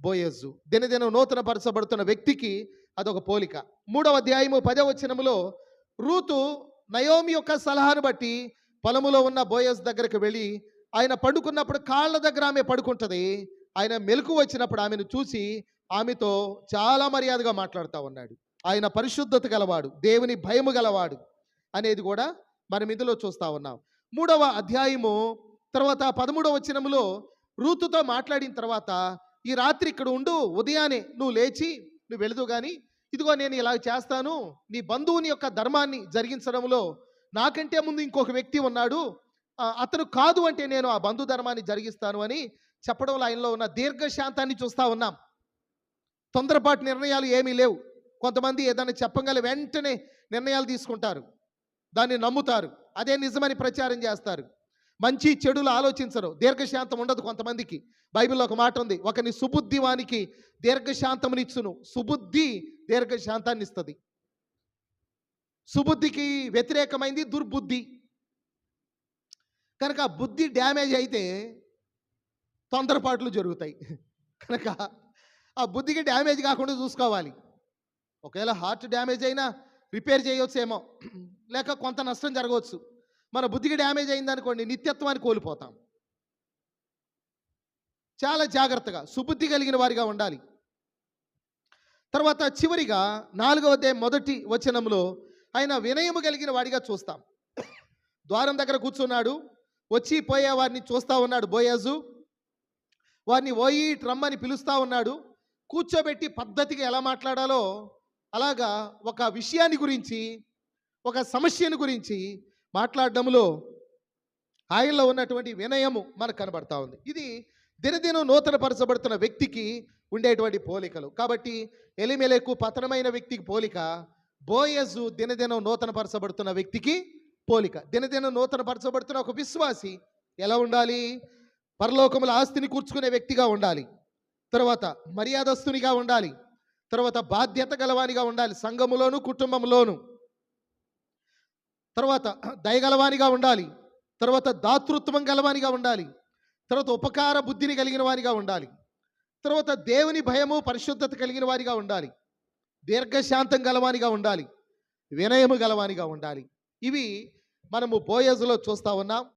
S1: బోయజు. దినదినం నూతన పరచబడుతున్న వ్యక్తికి అదొక పోలిక. 3వ అధ్యాయము 10వ వచనములో రూతు నయోమి యొక్క సలహాను బట్టి పొలములో ఉన్న బోయజ్ దగ్గరికి వెళ్ళి ఆయన పడుకున్నప్పుడు కాళ్ళ దగ్గర ఆమె పడుకుంటుంది. ఆయన మెలకు వచ్చినప్పుడు ఆమెను చూసి ఆమెతో చాలా మర్యాదగా మాట్లాడుతూ ఉన్నాడు. ఆయన పరిశుద్ధత గలవాడు, దేవుని భయము గలవాడు అనేది కూడా మనం ఇందులో చూస్తూ ఉన్నాం. 3వ అధ్యాయము తర్వాత 13వ వచనములో రూతుతో మాట్లాడిన తర్వాత ఈ రాత్రి ఇక్కడ ఉండు, ఉదయాన్నే నువ్వు లేచి నువ్వు వెళుదు కానీ ఇదిగో నేను ఇలా చేస్తాను, నీ బంధువుని యొక్క ధర్మాన్ని జరిగించడంలో నాకంటే ముందు ఇంకొక వ్యక్తి ఉన్నాడు, అతను కాదు అంటే నేను ఆ బంధు ధర్మాన్ని జరిగిస్తాను అని చెప్పడంలో ఆయనలో ఉన్న దీర్ఘశాంతాన్ని చూస్తూ ఉన్నాం. తొందరపాటు నిర్ణయాలు ఏమీ లేవు. కొంతమంది ఏదైనా చెప్పగల వెంటనే నిర్ణయాలు తీసుకుంటారు, దాన్ని నమ్ముతారు, అదే నిజమని ప్రచారం చేస్తారు. మంచి చెడులు ఆలోచించరు, దీర్ఘశాంతం ఉండదు కొంతమందికి. బైబిల్లో ఒక మాట ఉంది, ఒకని సుబుద్ధి వానికి దీర్ఘశాంతమునిచ్చును. సుబుద్ధి దీర్ఘశాంతాన్ని ఇస్తుంది. సుబుద్ధికి వ్యతిరేకమైంది దుర్బుద్ధి. కనుక బుద్ధి డ్యామేజ్ అయితే తొందరపాట్లు జరుగుతాయి. కనుక ఆ బుద్ధికి డ్యామేజ్ కాకుండా చూసుకోవాలి. ఒకవేళ హార్ట్ డ్యామేజ్ అయినా రిపేర్ చేయవచ్చేమో, లేక కొంత నష్టం జరగవచ్చు. మన బుద్ధికి డ్యామేజ్ అయిందనుకోండి నిత్యత్వాన్ని కోల్పోతాం. చాలా జాగ్రత్తగా సుబుద్ధి కలిగిన వారిగా ఉండాలి. తర్వాత చివరిగా 4వ అధ్యాయం 1వ వచనంలో ఆయన వినయము కలిగిన వాడిగా చూస్తాం. ద్వారం దగ్గర కూర్చున్నాడు, వచ్చి పోయే వారిని చూస్తూ ఉన్నాడు బోయజు. వారిని ఓయి రమ్మని పిలుస్తూ ఉన్నాడు. కూర్చోబెట్టి పద్ధతిగా ఎలా మాట్లాడాలో అలాగా ఒక విషయాన్ని గురించి ఒక సమస్యను గురించి మాట్లాడడంలో ఆయనలో ఉన్నటువంటి వినయము మనకు కనబడతా ఉంది. ఇది దినదినం నూతన పరచబడుతున్న వ్యక్తికి ఉండేటువంటి పోలికలు. కాబట్టి ఎలిమెలెకు పతనమైన వ్యక్తికి పోలిక, బోయజు దినదినం నూతన పరచబడుతున్న వ్యక్తికి పోలిక. దినదినం నూతన పరచబడుతున్న ఒక విశ్వాసి ఎలా ఉండాలి? పరలోకముల ఆస్తిని కూర్చుకునే వ్యక్తిగా ఉండాలి. తర్వాత మర్యాదస్తునిగా ఉండాలి. తర్వాత బాధ్యత గలవానిగా ఉండాలి సంఘములోను కుటుంబంలోను. తర్వాత దయగలవానిగా ఉండాలి. తర్వాత దాతృత్వం గలవానిగా ఉండాలి. తర్వాత ఉపకార బుద్ధిని కలిగిన వారిగా ఉండాలి. తర్వాత దేవుని భయము పరిశుద్ధత కలిగిన వారిగా ఉండాలి. దీర్ఘశాంతం గలవానిగా ఉండాలి. వినయము గలవానిగా ఉండాలి. ఇవి మనము బోయజులో చూస్తూ ఉన్నాం.